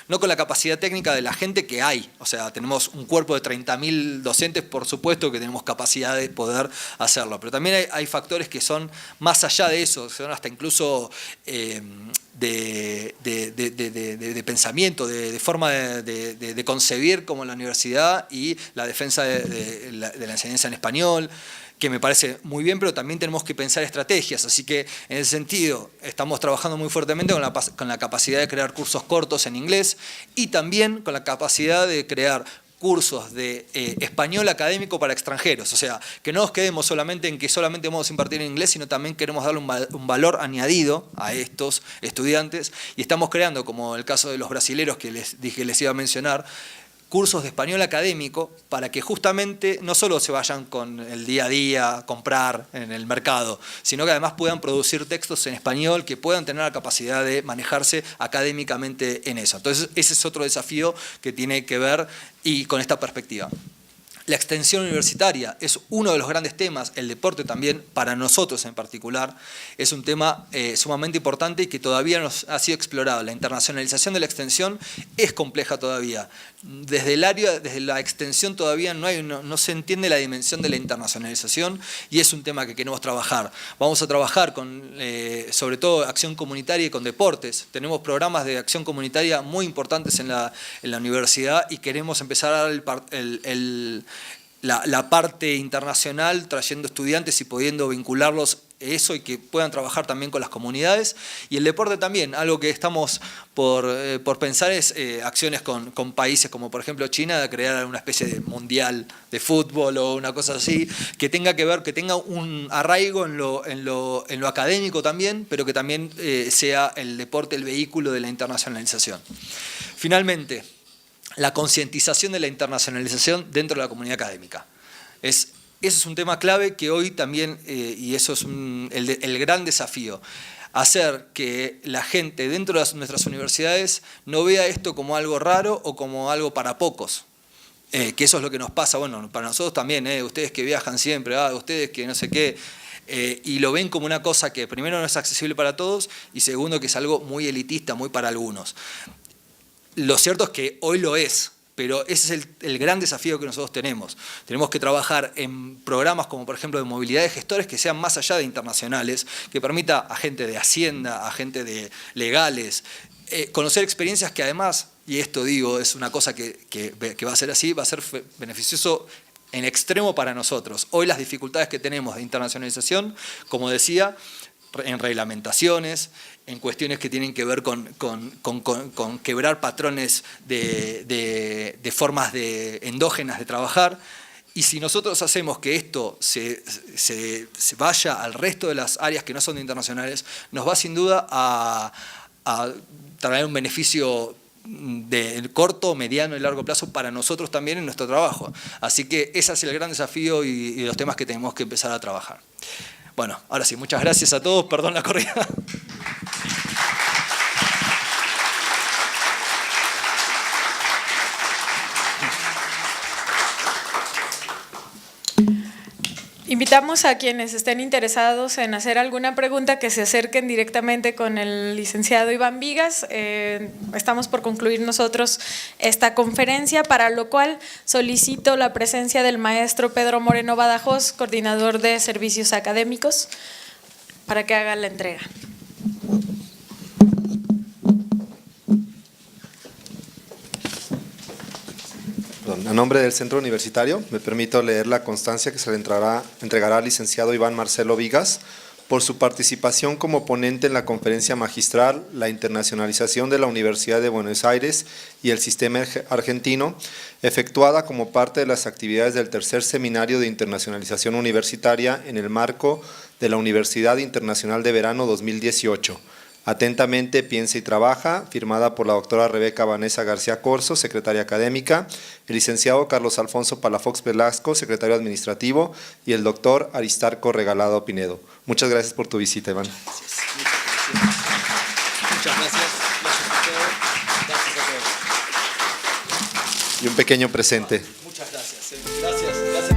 no con la capacidad técnica de la gente que hay, o sea, tenemos un cuerpo de 30.000 docentes, por supuesto que tenemos capacidad de poder hacerlo, pero también hay factores que son más allá de eso, son hasta incluso de pensamiento, de forma de concebir como la universidad y la defensa de la enseñanza en español, que me parece muy bien, pero también tenemos que pensar estrategias, así que en ese sentido estamos trabajando muy fuertemente con la capacidad de crear cursos cortos en inglés y también con la capacidad de crear cursos de español académico para extranjeros, o sea, que no nos quedemos solamente en que solamente vamos a impartir en inglés, sino también queremos darle un valor añadido a estos estudiantes, y estamos creando, como el caso de los brasileros que les dije que les iba a mencionar, cursos de español académico para que justamente no solo se vayan con el día a día a comprar en el mercado, sino que además puedan producir textos en español, que puedan tener la capacidad de manejarse académicamente en eso. Entonces ese es otro desafío que tiene que ver y con esta perspectiva. La extensión universitaria es uno de los grandes temas, el deporte también, para nosotros en particular, es un tema sumamente importante y que todavía no ha sido explorado. La internacionalización de la extensión es compleja todavía. Desde la extensión todavía no se entiende la dimensión de la internacionalización y es un tema que queremos trabajar. Vamos a trabajar con, sobre todo, acción comunitaria y con deportes. Tenemos programas de acción comunitaria muy importantes en la universidad y queremos empezar a dar la parte internacional, trayendo estudiantes y pudiendo vincularlos eso y que puedan trabajar también con las comunidades. Y el deporte también, algo que estamos por pensar es acciones con países como por ejemplo China, de crear una especie de mundial de fútbol o una cosa así, que tenga que ver, que tenga un arraigo en lo académico también, pero que también sea el deporte el vehículo de la internacionalización. Finalmente, la concientización de la internacionalización dentro de la comunidad académica. Ese es un tema clave que hoy también, y eso es el gran desafío, hacer que la gente dentro de nuestras universidades no vea esto como algo raro o como algo para pocos. Que eso es lo que nos pasa, bueno, para nosotros también, ustedes que viajan siempre, ustedes que no sé qué, y lo ven como una cosa que primero no es accesible para todos y segundo que es algo muy elitista, muy para algunos. Lo cierto es que hoy lo es, pero ese es el gran desafío que nosotros tenemos. Tenemos que trabajar en programas como por ejemplo de movilidad de gestores que sean más allá de internacionales, que permita a gente de Hacienda, a gente de legales, conocer experiencias que además, y esto digo, es una cosa que va a ser así, va a ser beneficioso en extremo para nosotros. Hoy las dificultades que tenemos de internacionalización, como decía, en reglamentaciones, en cuestiones que tienen que ver con quebrar patrones de formas endógenas de trabajar. Y si nosotros hacemos que esto se vaya al resto de las áreas que no son internacionales, nos va sin duda a traer un beneficio de corto, mediano y largo plazo para nosotros también en nuestro trabajo. Así que ese es el gran desafío y los temas que tenemos que empezar a trabajar. Bueno, ahora sí, muchas gracias a todos, perdón la corrida. Invitamos a quienes estén interesados en hacer alguna pregunta que se acerquen directamente con el licenciado Iván Vigas. Estamos por concluir nosotros esta conferencia, para lo cual solicito la presencia del maestro Pedro Moreno Badajoz, coordinador de servicios académicos, para que haga la entrega. A nombre del Centro Universitario, me permito leer la constancia que se le entregará al licenciado Iván Marcelo Vigas por su participación como ponente en la conferencia magistral La internacionalización de la Universidad de Buenos Aires y el sistema argentino, efectuada como parte de las actividades del tercer seminario de internacionalización universitaria en el marco de la Universidad Internacional de Verano 2018. Atentamente piensa y trabaja, firmada por la doctora Rebeca Vanessa García Corzo, secretaria académica, el licenciado Carlos Alfonso Palafox Velasco, secretario administrativo, y el doctor Aristarco Regalado Pinedo. Muchas gracias por tu visita, Iván. Gracias. Muchas gracias. Gracias a todos. Y un pequeño presente. Muchas gracias. Gracias.